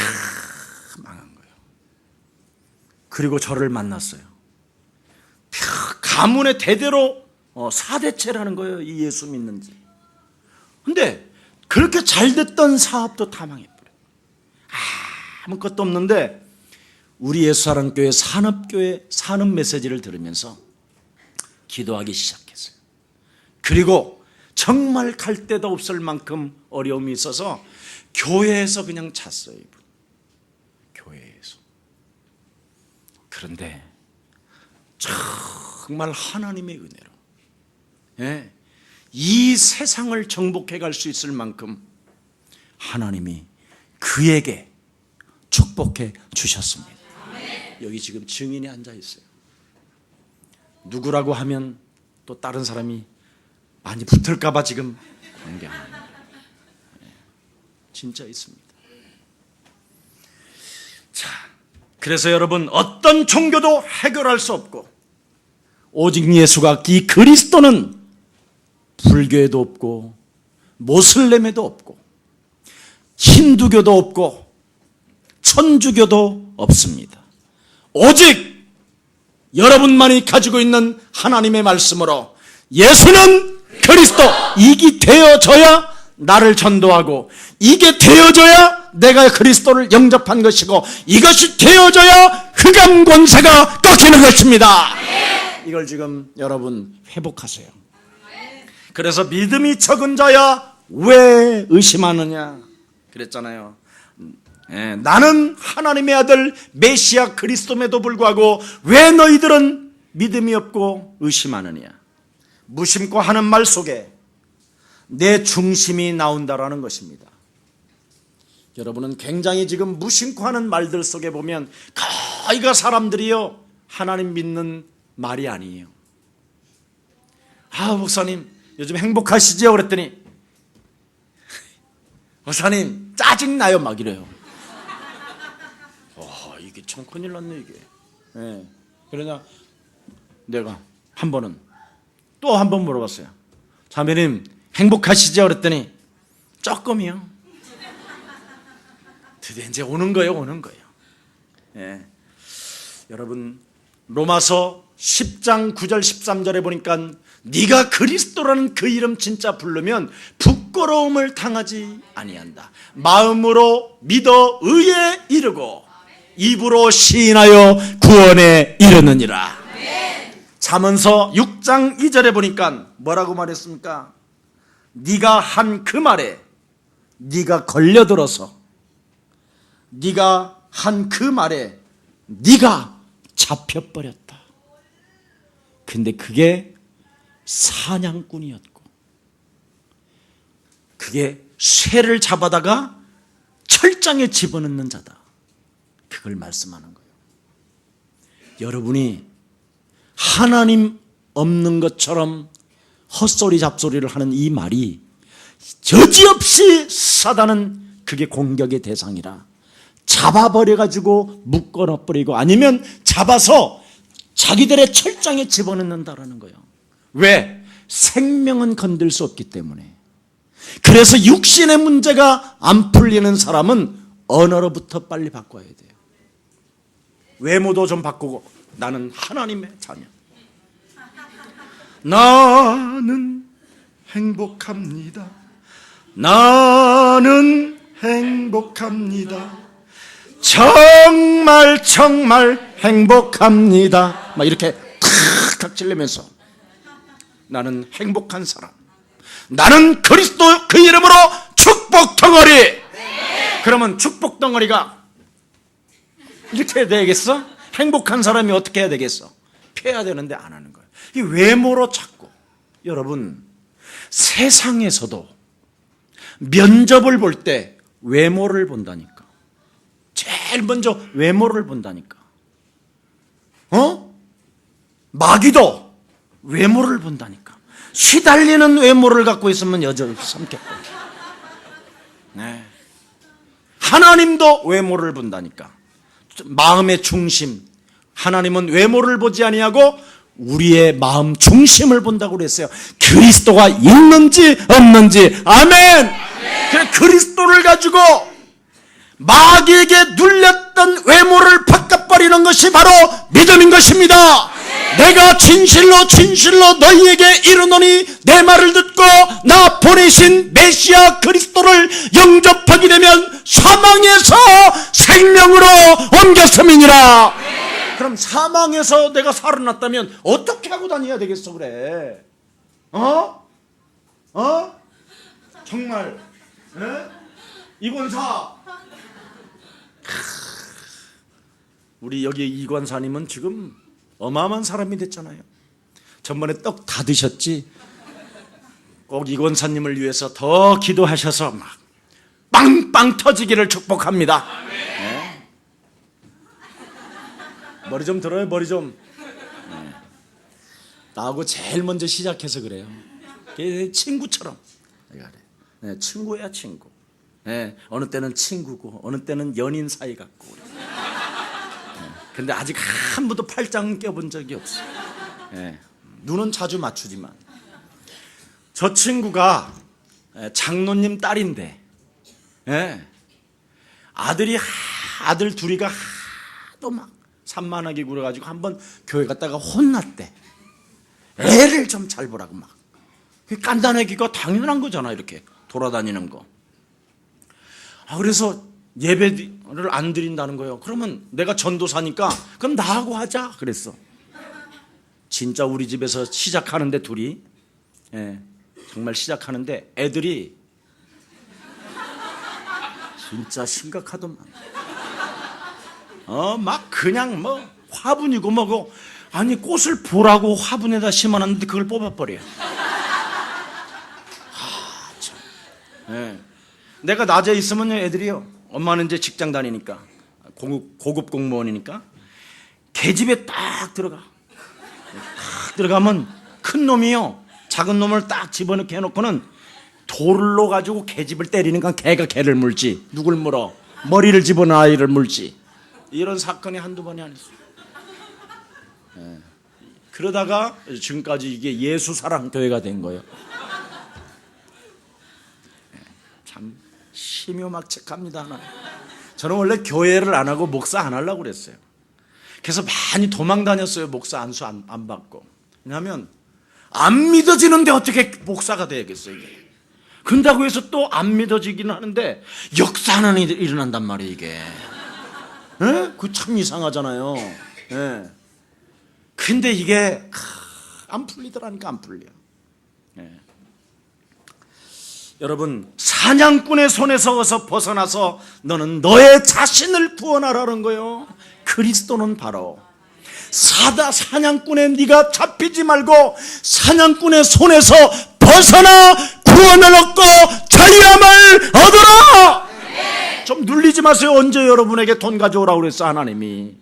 망한 거예요. 그리고 저를 만났어요. 가문의 대대로 사대체라는 거예요, 이 예수 믿는지. 근데 그렇게 잘 됐던 사업도 다 망해버려요. 아무것도 없는데 우리 예수사랑교회 산업교회 산업 메시지를 들으면서 기도하기 시작했어요. 그리고 정말 갈 데도 없을 만큼 어려움이 있어서 교회에서 그냥 잤어요, 이분. 교회에서. 그런데 정말 하나님의 은혜로, 예, 이 세상을 정복해 갈 수 있을 만큼 하나님이 그에게 축복해 주셨습니다. 여기 지금 증인이 앉아 있어요. 누구라고 하면 또 다른 사람이 많이 붙을까 봐 지금 공개합니다. 진짜 있습니다. 자, 그래서 여러분, 어떤 종교도 해결할 수 없고 오직 예수가, 이 그리스도는 불교에도 없고 모슬렘에도 없고 힌두교도 없고 천주교도 없습니다. 오직 여러분만이 가지고 있는 하나님의 말씀으로 예수는 그리스도, 이게 되어져야 나를 전도하고, 이게 되어져야 내가 그리스도를 영접한 것이고, 이것이 되어져야 흑암 권세가 꺾이는 것입니다. 이걸 지금 여러분 회복하세요. 그래서 믿음이 적은 자야 왜 의심하느냐 그랬잖아요. 나는 하나님의 아들 메시아 그리스도임에도 불구하고 왜 너희들은 믿음이 없고 의심하느냐. 무심코 하는 말 속에 내 중심이 나온다라는 것입니다. 여러분은 굉장히 지금 무심코 하는 말들 속에 보면 거의가 사람들이요, 하나님 믿는 말이 아니에요. 목사님 요즘 행복하시죠? 그랬더니 목사님 짜증나요 막 이래요. 이게 참 큰일 났네 이게. 그러냐, 내가 한 번은 또 한 번 물어봤어요. 자매님 행복하시죠? 그랬더니 조금이요. 드디어 이제 오는 거예요. 여러분, 로마서 10장 9절 13절에 보니까 네가 그리스도라는 그 이름 진짜 부르면 부끄러움을 당하지 아니한다. 마음으로 믿어 의에 이르고 입으로 시인하여 구원에 이르느니라. 잠언서 6장 2절에 보니까 뭐라고 말했습니까? 네가 한 그 말에 네가 걸려들어서, 네가 한 그 말에 네가 잡혀버렸다. 근데 그게 사냥꾼이었고, 그게 쇠를 잡아다가 철장에 집어넣는 자다. 그걸 말씀하는 거예요. 여러분이 하나님 없는 것처럼 헛소리 잡소리를 하는 이 말이 여지없이 사단은 그게 공격의 대상이라 잡아버려가지고 묶어넣어버리고, 아니면 잡아서 자기들의 철장에 집어넣는다라는 거예요. 왜? 생명은 건들 수 없기 때문에. 그래서 육신의 문제가 안 풀리는 사람은 언어로부터 빨리 바꿔야 돼요. 외모도 좀 바꾸고, 나는 하나님의 자녀, 나는 행복합니다, 나는 행복합니다, 정말 행복합니다, 막 이렇게 탁탁 찔리면서 나는 행복한 사람, 나는 그리스도 그 이름으로 축복 덩어리. 그러면 축복 덩어리가 이렇게 해야 되겠어? 행복한 사람이 어떻게 해야 되겠어? 펴야 되는데 안 하는 거예요. 이 외모로 자꾸. 여러분, 세상에서도 면접을 볼 때 외모를 본다니까. 제일 먼저 외모를 본다니까. 마귀도 외모를 본다니까. 시달리는 외모를 갖고 있으면 여자를 삼켰고. 네. 하나님도 외모를 본다니까. 마음의 중심. 하나님은 외모를 보지 아니하고 우리의 마음 중심을 본다고 그랬어요. 그리스도가 있는지 없는지. 아멘. 그래, 그리스도를 가지고 마귀에게 눌렸던 외모를 바꿔버리는 것이 바로 믿음인 것입니다. 내가 진실로 진실로 너희에게 이르노니 내 말을 듣고 나 보내신 메시아 그리스도를 영접하게 되면 사망에서 생명으로 옮겼음이니라. 그럼 사망에서 내가 살아났다면 어떻게 하고 다녀야 되겠어 그래? 정말 이권사, 우리 여기 이권사님은 지금 어마어마한 사람이 됐잖아요. 전번에 떡 다 드셨지? 꼭 이권사님을 위해서 더 기도하셔서 막 빵빵 터지기를 축복합니다. 네. 머리 좀 들어요, 머리 좀. 네. 나하고 제일 먼저 시작해서 그래요. 친구처럼. 네, 친구야, 친구. 네, 어느 때는 친구고 어느 때는 연인 사이 같고. 근데 아직 한 번도 팔짱 껴본 적이 없어요. 네, 눈은 자주 맞추지만. 저 친구가 장로님 딸인데, 네, 아들 둘이가 하도 막 산만하게 굴어가지고 한번 교회 갔다가 혼났대. 애를 좀 잘 보라고 막. 깐단하기가 당연한 거잖아, 이렇게 돌아다니는 거. 그래서 예배를 안 드린다는 거예요. 그러면 내가 전도사니까 그럼 나하고 하자 그랬어. 진짜 우리 집에서 시작하는데 둘이, 정말 시작하는데 애들이 진짜 심각하더만. 막 그냥 뭐 화분이고 뭐고. 아니 꽃을 보라고 화분에다 심어놨는데 그걸 뽑아버려. 참. 내가 낮에 있으면 애들이요, 엄마는 이제 직장 다니니까 고급 공무원이니까 계집에 딱 들어가면 큰 놈이요 작은 놈을 딱 집어넣게 해놓고는 돌로 가지고 계집을 때리는 건 개가 개를 물지 누굴 물어, 머리를 집어넣어 아이를 물지. 이런 사건이 한두 번이 아니었어요. 그러다가 지금까지 이게 예수사랑교회가 된 거예요. 참 심요막측합니다. 하나. 저는 원래 교회를 안 하고 목사 안 하려고 그랬어요. 그래서 많이 도망 다녔어요. 목사 안수 안 받고. 왜냐하면 안 믿어지는데 어떻게 목사가 되겠어요 이게. 그런다고 해서 또 안 믿어지기는 하는데 역사는 일어난단 말이에요 이게. 그 참 이상하잖아요. 근데 이게 안 풀리더라니까. 안 풀려. 여러분, 사냥꾼의 손에서 벗어나서 너는 너의 자신을 구원하라는 거예요. 그리스도는 바로 사냥꾼의 네가 잡히지 말고 사냥꾼의 손에서 벗어나 구원을 얻고 자유함을 얻어라. 좀 눌리지 마세요. 언제 여러분에게 돈 가져오라고 그랬어 하나님이.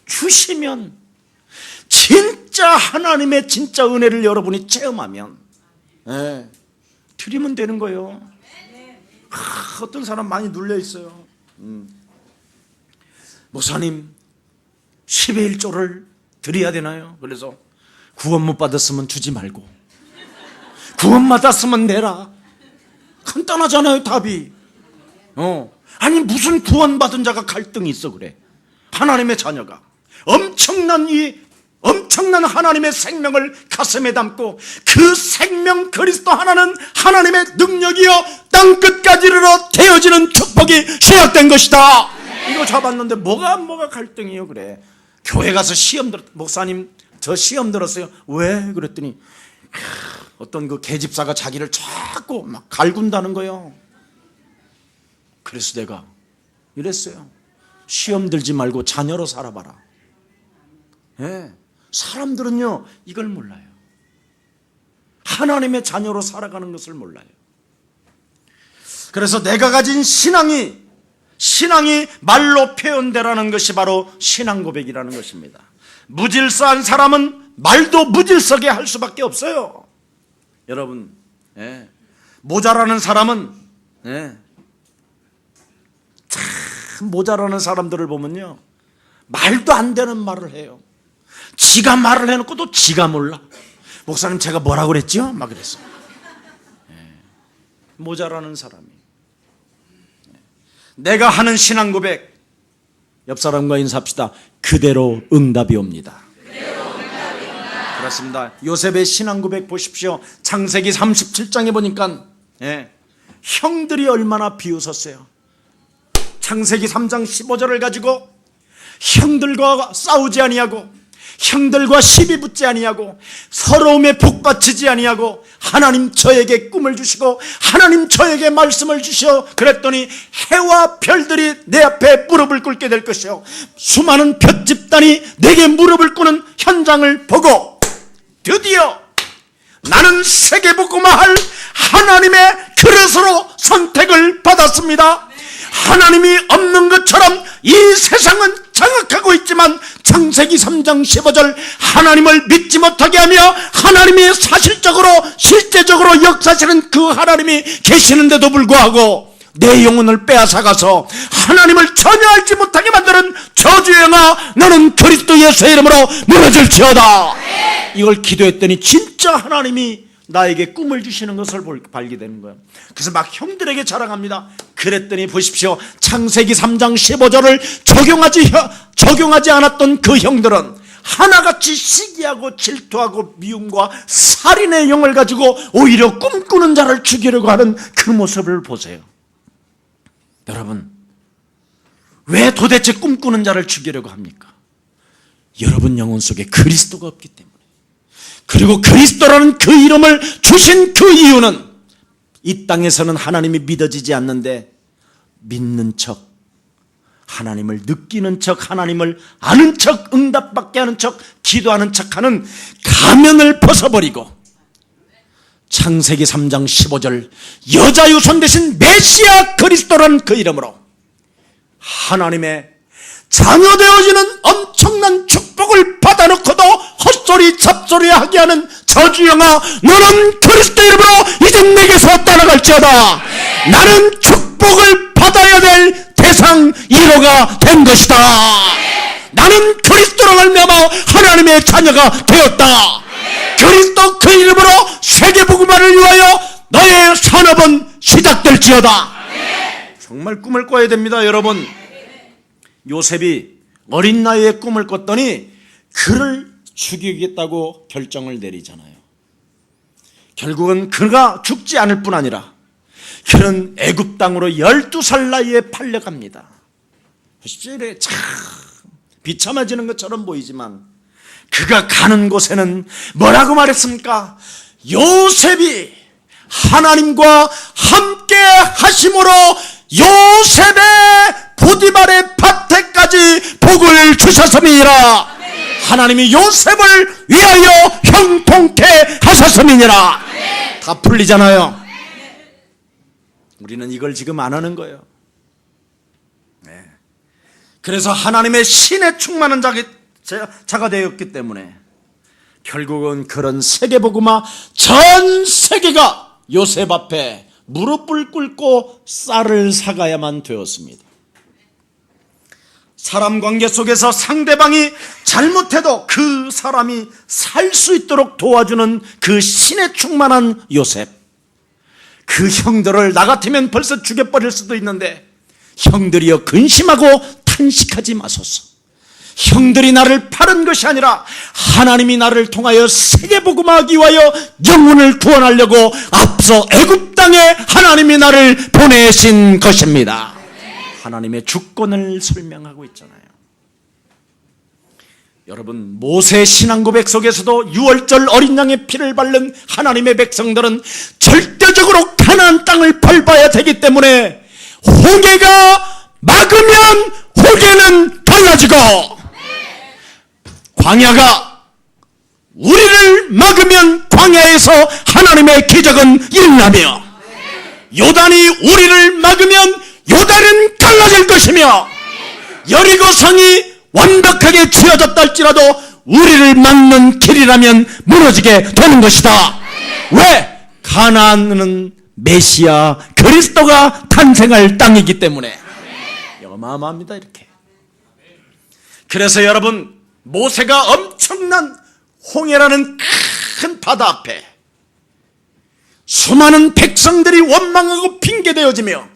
주시면, 진짜 하나님의 진짜 은혜를 여러분이 체험하면 드리면 되는 거예요. 어떤 사람 많이 눌려 있어요. 목사님 10의 1조를 드려야 되나요? 그래서 구원 못 받았으면 주지 말고 구원 받았으면 내라. 간단하잖아요 답이. 아니 무슨 구원 받은 자가 갈등이 있어 그래. 하나님의 자녀가 엄청난 하나님의 생명을 가슴에 담고 그 생명 그리스도 하나는 하나님의 능력이요 땅끝까지 이르러 되어지는 축복이 시작된 것이다. 이거 잡았는데 뭐가 갈등이요 그래. 교회 가서 시험 목사님 저 시험 들었어요. 왜? 그랬더니 어떤 그 계집사가 자기를 자꾸 막 갈군다는 거예요. 그래서 내가 이랬어요. 시험 들지 말고 자녀로 살아봐라. 사람들은요 이걸 몰라요. 하나님의 자녀로 살아가는 것을 몰라요. 그래서 내가 가진 신앙이 말로 표현되라는 것이 바로 신앙 고백이라는 것입니다. 무질서한 사람은 말도 무질서게 할 수밖에 없어요. 여러분, 모자라는 사람은 모자라는 사람들을 보면요, 말도 안 되는 말을 해요. 지가 말을 해놓고도 지가 몰라. 목사님 제가 뭐라고 그랬지요? 막 그랬어. 모자라는 사람이. 내가 하는 신앙 고백, 옆 사람과 인사합시다. 그대로 응답이 옵니다. 그렇습니다. 요셉의 신앙 고백 보십시오. 창세기 37장에 보니까 형들이 얼마나 비웃었어요. 창세기 3장 15절을 가지고 형들과 싸우지 아니하고 형들과 시비 붙지 아니하고 서러움에 복받치지 아니하고 하나님 저에게 꿈을 주시고 하나님 저에게 말씀을 주시어 그랬더니 해와 별들이 내 앞에 무릎을 꿇게 될 것이요 수많은 볕 집단이 내게 무릎을 꿇는 현장을 보고 드디어 나는 세계복음화할 하나님의 그릇으로 선택을 받았습니다. 하나님이 없는 것처럼 이 세상은 장악하고 있지만 창세기 3장 15절 하나님을 믿지 못하게 하며 하나님이 사실적으로 실제적으로 역사하시는 그 하나님이 계시는데도 불구하고 내 영혼을 빼앗아가서 하나님을 전혀 알지 못하게 만드는 저주영아 너는 그리스도 예수의 이름으로 무너질지어다. 이걸 기도했더니 진짜 하나님이 나에게 꿈을 주시는 것을 발견 되는 거예요. 그래서 막 형들에게 자랑합니다. 그랬더니 보십시오. 창세기 3장 15절을 적용하지 않았던 그 형들은 하나같이 시기하고 질투하고 미움과 살인의 영을 가지고 오히려 꿈꾸는 자를 죽이려고 하는 그 모습을 보세요. 여러분, 왜 도대체 꿈꾸는 자를 죽이려고 합니까? 여러분 영혼 속에 그리스도가 없기 때문에. 그리고 그리스도라는 그 이름을 주신 그 이유는 이 땅에서는 하나님이 믿어지지 않는데 믿는 척, 하나님을 느끼는 척, 하나님을 아는 척, 응답받게 하는 척, 기도하는 척하는 가면을 벗어버리고 창세기 3장 15절 여자 유손 대신 메시아 그리스도라는 그 이름으로 하나님의 자녀 되어지는 엄청난 축복을 받아놓고도 헛소리 잡소리 하게 하는 저주영아 너는 그리스도 이름으로 이제 내게서 떠나갈지어다. 나는 축복을 받아야 될 대상 1호가 된 것이다. 나는 그리스도로 말미암아 하나님의 자녀가 되었다. 그리스도 그 이름으로 세계복음화를 위하여 너의 산업은 시작될지어다. 정말 꿈을 꿔야 됩니다. 여러분, 요셉이 어린 나이에 꿈을 꿨더니 그를 죽이겠다고 결정을 내리잖아요. 결국은 그가 죽지 않을 뿐 아니라 그는 애굽 땅으로 12살 나이에 팔려갑니다. 보십시오. 이래 참 비참해지는 것처럼 보이지만 그가 가는 곳에는 뭐라고 말했습니까? 요셉이 하나님과 함께 하심으로 요셉의 보디발의 밭에까지 복을 주셨음이니라. 하나님이 요셉을 위하여 형통케 하셨음이니라. 다 풀리잖아요. 우리는 이걸 지금 안 하는 거예요. 그래서 하나님의 신에 충만한 자가 되었기 때문에 결국은 그런 세계복음화 전 세계가 요셉 앞에 무릎을 꿇고 쌀을 사가야만 되었습니다. 사람 관계 속에서 상대방이 잘못해도 그 사람이 살 수 있도록 도와주는 그 신에 충만한 요셉. 그 형들을 나 같으면 벌써 죽여버릴 수도 있는데 형들이여 근심하고 탄식하지 마소서. 형들이 나를 파는 것이 아니라 하나님이 나를 통하여 세계복음화하기 위하여 영혼을 구원하려고 앞서 애굽 땅에 하나님이 나를 보내신 것입니다. 하나님의 주권을 설명하고 있잖아요. 여러분, 모세 신앙 고백 속에서도 유월절 어린 양의 피를 바른 하나님의 백성들은 절대적으로 가나안 땅을 밟아야 되기 때문에 홍해가 막으면 홍해는 달라지고 광야가 우리를 막으면 광야에서 하나님의 기적은 일어나며 요단이 우리를 막으면 요단은 갈라질 것이며 여리고성이 완벽하게 지어졌다 할지라도 우리를 막는 길이라면 무너지게 되는 것이다. 왜? 가나안은 메시아 그리스도가 탄생할 땅이기 때문에. 어마어마합니다. 이렇게. 그래서 여러분, 모세가 엄청난 홍해라는 큰 바다 앞에 수많은 백성들이 원망하고 핑계대어지며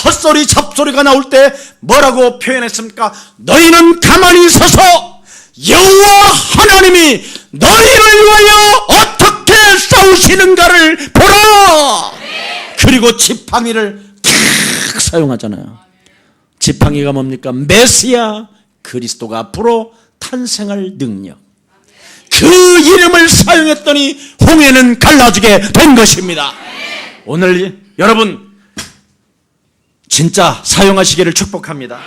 헛소리 잡소리가 나올 때 뭐라고 표현했습니까? 너희는 가만히 서서 여호와 하나님이 너희를 위하여 어떻게 싸우시는가를 보라. 그리고 지팡이를 탁 사용하잖아요. 지팡이가 뭡니까? 메시아 그리스도가 앞으로 탄생할 능력. 그 이름을 사용했더니 홍해는 갈라지게 된 것입니다. 오늘 여러분 진짜 사용하시기를 축복합니다.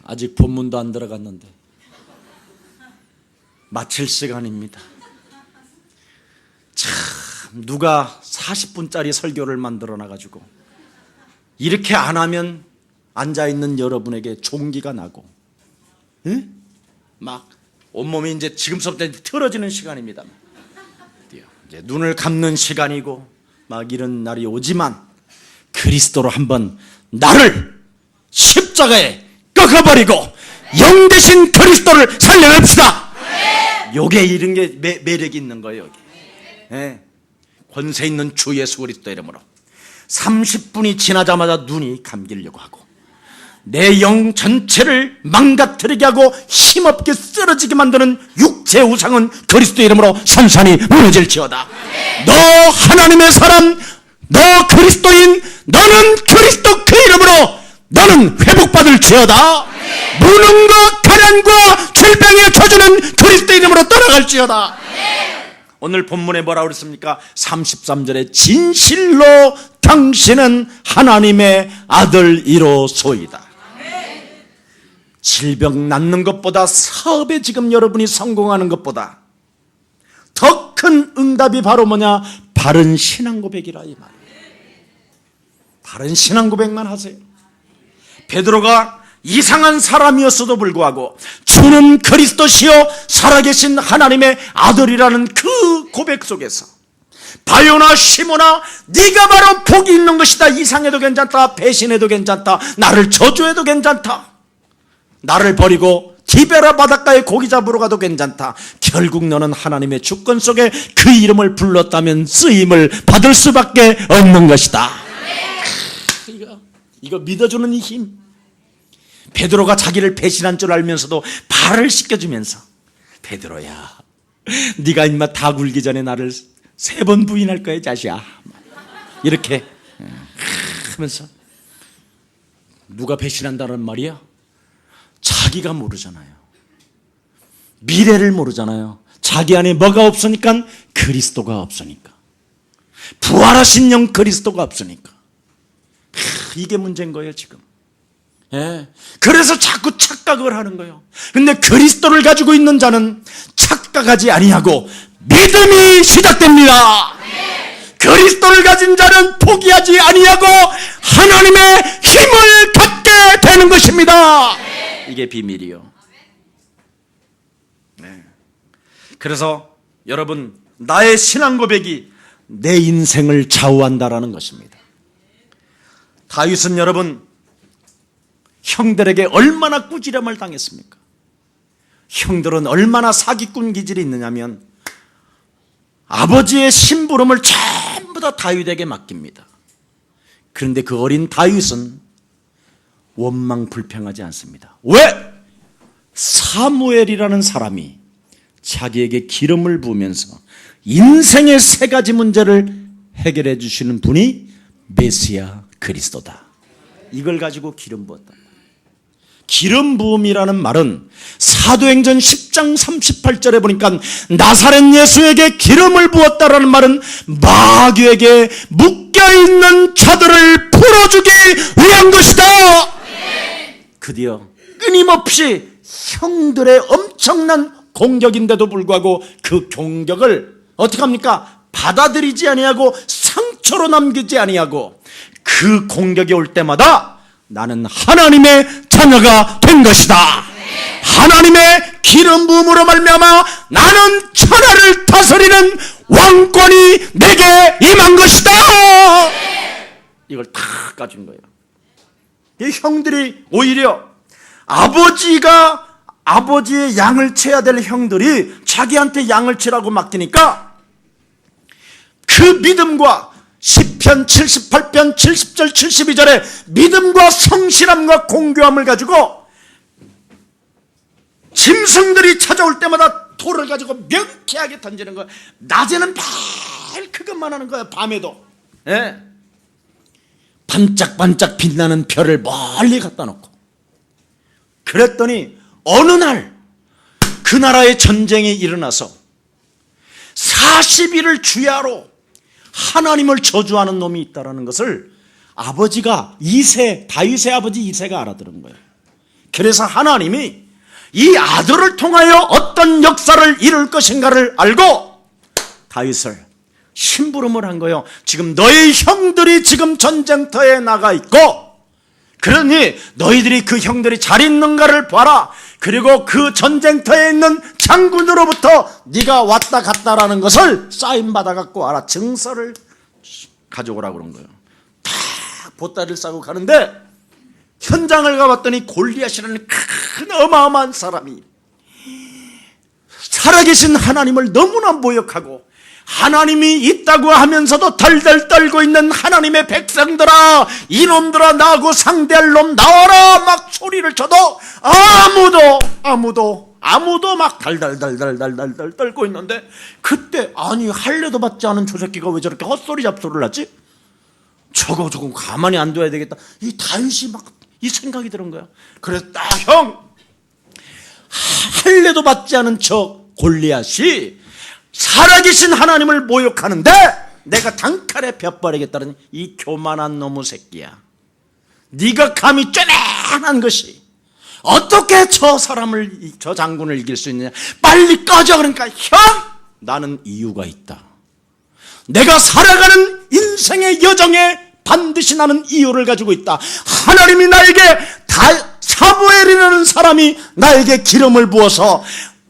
아직 본문도 안 들어갔는데 마칠 시간입니다. 참, 누가 40분짜리 설교를 만들어 놔가지고 이렇게 안 하면 앉아있는 여러분에게 종기가 나고, 응? 막 온몸이 이제 지금부터 틀어지는 시간입니다. 이제 눈을 감는 시간이고 막 이런 날이 오지만 그리스도로 한번 나를 십자가에 꺾어버리고 영 대신 그리스도를 살려냅시다. 요게 이런 게 매력이 있는 거예요. 여기. 네. 권세 있는 주 예수 그리스도 이름으로 30분이 지나자마자 눈이 감기려고 하고 내 영 전체를 망가뜨리게 하고 힘없게 쓰러지게 만드는 육체 우상은 그리스도 이름으로 산산이 무너질지어다. 너 하나님의 사람, 너 그리스도인, 너는 그리스도 그 이름으로 너는 회복받을지어다. 무능과 가난과 질병에 터주는 그리스도 이름으로 떠나갈지어다. 오늘 본문에 뭐라고 그랬습니까? 33절에 진실로 당신은 하나님의 아들이로소이다. 질병 낫는 것보다, 사업에 지금 여러분이 성공하는 것보다 더 큰 응답이 바로 뭐냐? 바른 신앙 고백이라 이 말이에요. 바른 신앙 고백만 하세요. 베드로가 이상한 사람이었어도 불구하고 주는 그리스도시요 살아계신 하나님의 아들이라는 그 고백 속에서 바요나 시모나 네가 바로 복이 있는 것이다. 이상해도 괜찮다. 배신해도 괜찮다. 나를 저주해도 괜찮다. 나를 버리고 디베라 바닷가에 고기 잡으러 가도 괜찮다. 결국 너는 하나님의 주권 속에 그 이름을 불렀다면 쓰임을 받을 수밖에 없는 것이다. 이거 믿어주는 이 힘. 베드로가 자기를 배신한 줄 알면서도 발을 씻겨주면서 베드로야, 네가 인마 다 굴기 전에 나를 3번 부인할 거야 자식아. 이렇게 하면서 누가 배신한다는 말이야? 자기가 모르잖아요. 미래를 모르잖아요. 자기 안에 뭐가 없으니까? 그리스도가 없으니까. 부활하신 영 그리스도가 없으니까. 이게 문제인 거예요 지금. 예. 그래서 자꾸 착각을 하는 거예요. 근데 그리스도를 가지고 있는 자는 착각하지 아니하고 믿음이 시작됩니다. 그리스도를 가진 자는 포기하지 아니하고 하나님의 힘을 갖게 되는 것입니다. 이게 비밀이요. 네. 그래서 여러분, 나의 신앙 고백이 내 인생을 좌우한다라는 것입니다. 다윗은 여러분, 형들에게 얼마나 꾸지람을 당했습니까? 형들은 얼마나 사기꾼 기질이 있느냐면 아버지의 심부름을 전부 다 다윗에게 맡깁니다. 그런데 그 어린 다윗은 원망 불평하지 않습니다. 왜? 사무엘이라는 사람이 자기에게 기름을 부으면서 인생의 3가지 문제를 해결해 주시는 분이 메시아 그리스도다. 이걸 가지고 기름 부었다. 기름 부음이라는 말은 사도행전 10장 38절에 보니까 나사렛 예수에게 기름을 부었다라는 말은 마귀에게 묶여있는 자들을 풀어주기 위한 것이다. 드디어 끊임없이 형들의 엄청난 공격인데도 불구하고 그 공격을 어떻게 합니까? 받아들이지 아니하고 상처로 남기지 아니하고 그 공격이 올 때마다 나는 하나님의 자녀가 된 것이다. 하나님의 기름 부음으로 말미암아 나는 천하를 다스리는 왕권이 내게 임한 것이다. 이걸 다 가진 거예요. 이 형들이 오히려 아버지의 양을 쳐야 될 형들이 자기한테 양을 치라고 맡기니까 그 믿음과 시편 78편 70절 72절의 믿음과 성실함과 공교함을 가지고 짐승들이 찾아올 때마다 돌을 가지고 명쾌하게 던지는 거예요. 낮에는 매일 그것만 하는 거예요. 밤에도. 예. 반짝반짝 빛나는 별을 멀리 갖다 놓고. 그랬더니 어느 날 그 나라에 전쟁이 일어나서 40일을 주야로 하나님을 저주하는 놈이 있다는 것을 아버지가 다윗의 아버지 이새가 알아들은 거예요. 그래서 하나님이 이 아들을 통하여 어떤 역사를 이룰 것인가를 알고 다윗을 심부름을 한 거예요. 지금 너희 형들이 지금 전쟁터에 나가 있고, 그러니 너희들이 그 형들이 잘 있는가를 봐라. 그리고 그 전쟁터에 있는 장군으로부터 네가 왔다 갔다라는 것을 사인 받아갖고 알아. 증서를 가져오라고 그런 거예요. 탁 보따리를 싸고 가는데 현장을 가봤더니 골리앗이라는 큰 어마어마한 사람이 살아계신 하나님을 너무나 모욕하고 하나님이 있다고 하면서도 덜덜 떨고 있는 하나님의 백성들아, 이놈들아, 나하고 상대할 놈 나와라 막 소리를 쳐도 아무도 막 달달달달달달달 떨고 있는데, 그때 아니 할례도 받지 않은 저 새끼가 왜 저렇게 헛소리 잡소리를 하지? 저거 가만히 안 둬야 되겠다. 이 다윗이 막 이 생각이 드는 거야. 그래서 딱 형, 할례도 받지 않은 저 골리앗이 살아계신 하나님을 모욕하는데 내가 단칼에 벼버리겠다는 이 교만한 놈의 새끼야. 네가 감히 쬐맨한 것이 어떻게 저 장군을 이길 수 있느냐. 빨리 꺼져. 그러니까 형, 나는 이유가 있다. 내가 살아가는 인생의 여정에 반드시 나는 이유를 가지고 있다. 하나님이 나에게 사무엘이라는 사람이 나에게 기름을 부어서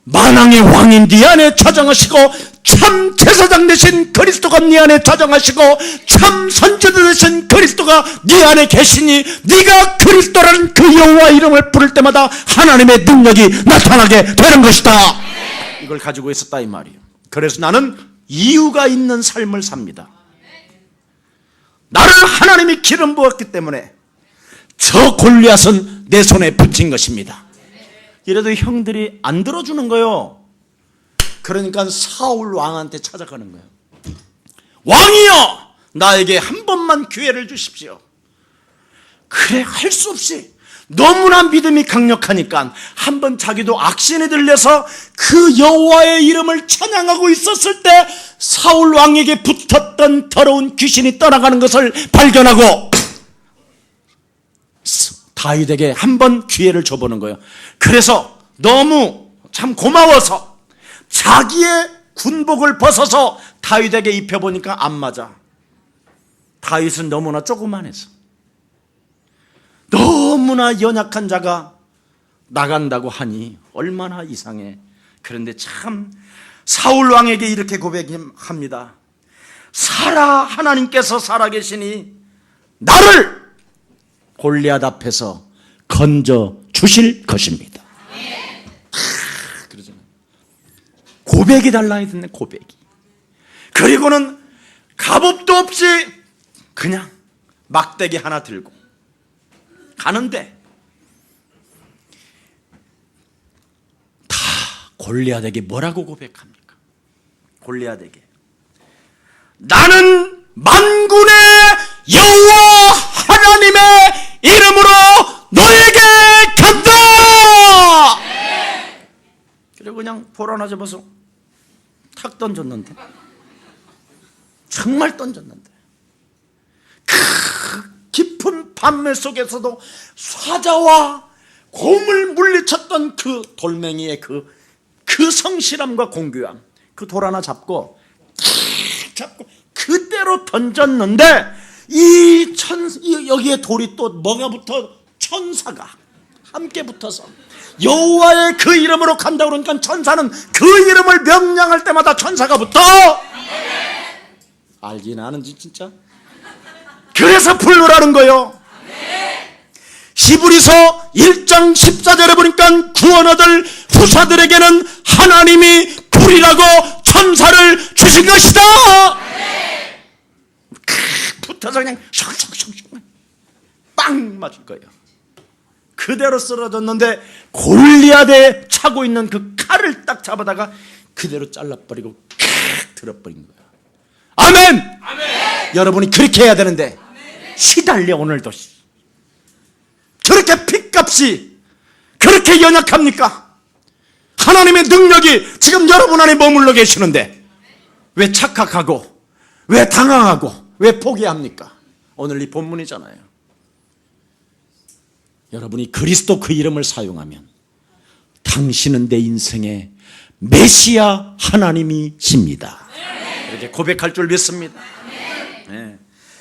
만왕의 왕인 네 안에 자정하시고 참 제사장 되신 그리스도가 네 안에 자정하시고 참 선지자 되신 그리스도가 네 안에 계시니 네가 그리스도라는 그 여호와 이름을 부를 때마다 하나님의 능력이 나타나게 되는 것이다. 이걸 가지고 있었다 이 말이에요. 그래서 나는 이유가 있는 삶을 삽니다. 나를 하나님이 기름 부었기 때문에 저 골리앗은 내 손에 붙인 것입니다. 이래도 형들이 안 들어주는 거예요. 그러니까 사울 왕한테 찾아가는 거예요. 왕이여, 나에게 한 번만 기회를 주십시오. 그래, 할 수 없이 너무나 믿음이 강력하니까 한번 자기도 악신이 들려서 그 여호와의 이름을 찬양하고 있었을 때 사울 왕에게 붙었던 더러운 귀신이 떠나가는 것을 발견하고 다윗에게 한번 기회를 줘보는 거예요. 그래서 너무 참 고마워서 자기의 군복을 벗어서 다윗에게 입혀보니까 안 맞아. 다윗은 너무나 조그만해서, 너무나 연약한 자가 나간다고 하니 얼마나 이상해. 그런데 참 사울 왕에게 이렇게 고백합니다. 하나님께서 살아계시니 나를 골리앗 앞에서 건져 주실 것입니다. 그러잖아요. 고백이 달라야 되네, 고백이. 그리고는 갑옷도 없이 그냥 막대기 하나 들고 가는데 다 골리앗에게 뭐라고 고백합니까? 골리앗에게 나는 만군의 여호와 하나님의 이름으로 너에게 간다. 그리고 그냥 볼 하나 접어서 탁 던졌는데, 정말 던졌는데 그 깊은 밤매 속에서도 사자와 곰을 물리쳤던 그 돌멩이의 그 성실함과 공교함, 그 돌 하나 잡고 그대로 던졌는데 여기에 돌이 또 뭐가 붙어? 천사가 함께 붙어서 여호와의 그 이름으로 간다 그러니까 천사는 그 이름을 명령할 때마다 천사가 붙어. 알긴 아는지 진짜. 그래서 불로라는 거요. 히브리서 1장 14절에 보니까 구원 얻을 후사들에게는 하나님이 불이라고 천사를 주신 것이다. 붙어서 그냥 슉슉슉슉 빵 맞을 거예요. 그대로 쓰러졌는데 골리앗에 차고 있는 그 칼을 딱 잡아다가 그대로 잘라버리고 들어버린 거예요. 아멘! 아멘! 여러분이 그렇게 해야 되는데 시달려. 오늘도 저렇게 핏값이 그렇게 연약합니까? 하나님의 능력이 지금 여러분 안에 머물러 계시는데 왜 착각하고 왜 당황하고 왜 포기합니까? 오늘 이 본문이잖아요. 여러분이 그리스도 그 이름을 사용하면 당신은 내 인생의 메시아 하나님이십니다. 이렇게 고백할 줄 믿습니다. 네.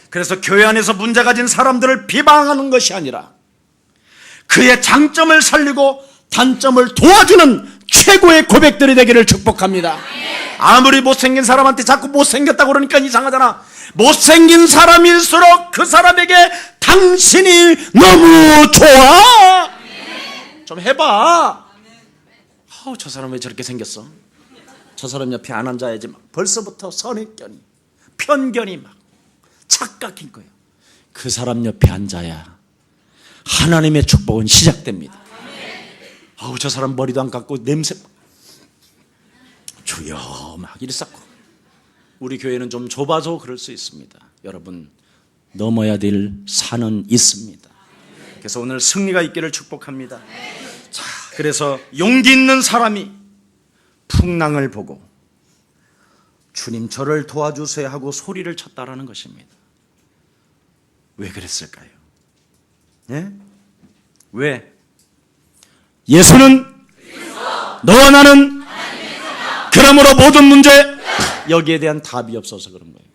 그래서 교회 안에서 문제 가진 사람들을 비방하는 것이 아니라 그의 장점을 살리고 단점을 도와주는 최고의 고백들이 되기를 축복합니다. 아무리 못생긴 사람한테 자꾸 못생겼다고 그러니까 이상하잖아. 못생긴 사람일수록 그 사람에게 당신이 너무 좋아. 좀 해봐. 저 사람 왜 저렇게 생겼어? 저 사람 옆에 안 앉아야지. 막 벌써부터 선입견이 편견이 막 착각인 거예요. 그 사람 옆에 앉아야 하나님의 축복은 시작됩니다. 저 사람 머리도 안 감고 냄새 주여 막 이랬었고. 우리 교회는 좀 좁아서 그럴 수 있습니다. 여러분 넘어야 될 산은 있습니다. 그래서 오늘 승리가 있기를 축복합니다. 자, 그래서 용기 있는 사람이 풍랑을 보고 주님 저를 도와주세요 하고 소리를 쳤다라는 것입니다. 왜 그랬을까요? 예? 왜? 예수는 너와 나는 그러므로 모든 문제 여기에 대한 답이 없어서 그런 거예요.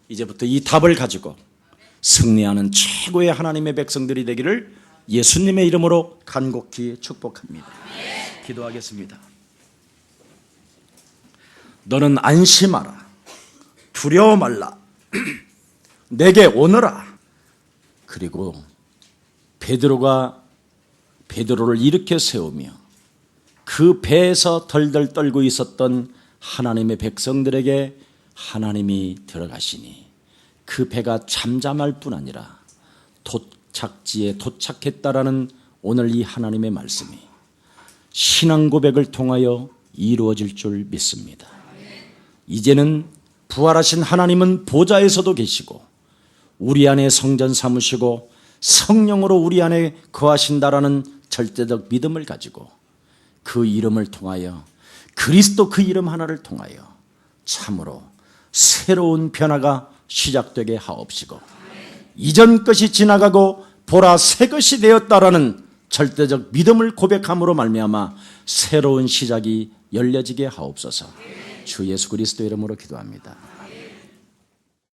이제부터 이 답을 가지고 승리하는 최고의 하나님의 백성들이 되기를 예수님의 이름으로 간곡히 축복합니다. 기도하겠습니다. 너는 안심하라. 두려워 말라. 내게 오너라. 그리고 베드로를 일으켜 세우며 그 배에서 덜덜 떨고 있었던 하나님의 백성들에게 하나님이 들어가시니 그 배가 잠잠할 뿐 아니라 도착지에 도착했다라는 오늘 이 하나님의 말씀이 신앙 고백을 통하여 이루어질 줄 믿습니다. 이제는 부활하신 하나님은 보좌에서도 계시고 우리 안에 성전 삼으시고 성령으로 우리 안에 거하신다라는 절대적 믿음을 가지고 그 이름을 통하여 그리스도 그 이름 하나를 통하여 참으로 새로운 변화가 시작되게 하옵시고 이전 것이 지나가고 보라 새 것이 되었다라는 절대적 믿음을 고백함으로 말미암아 새로운 시작이 열려지게 하옵소서. 주 예수 그리스도 이름으로 기도합니다.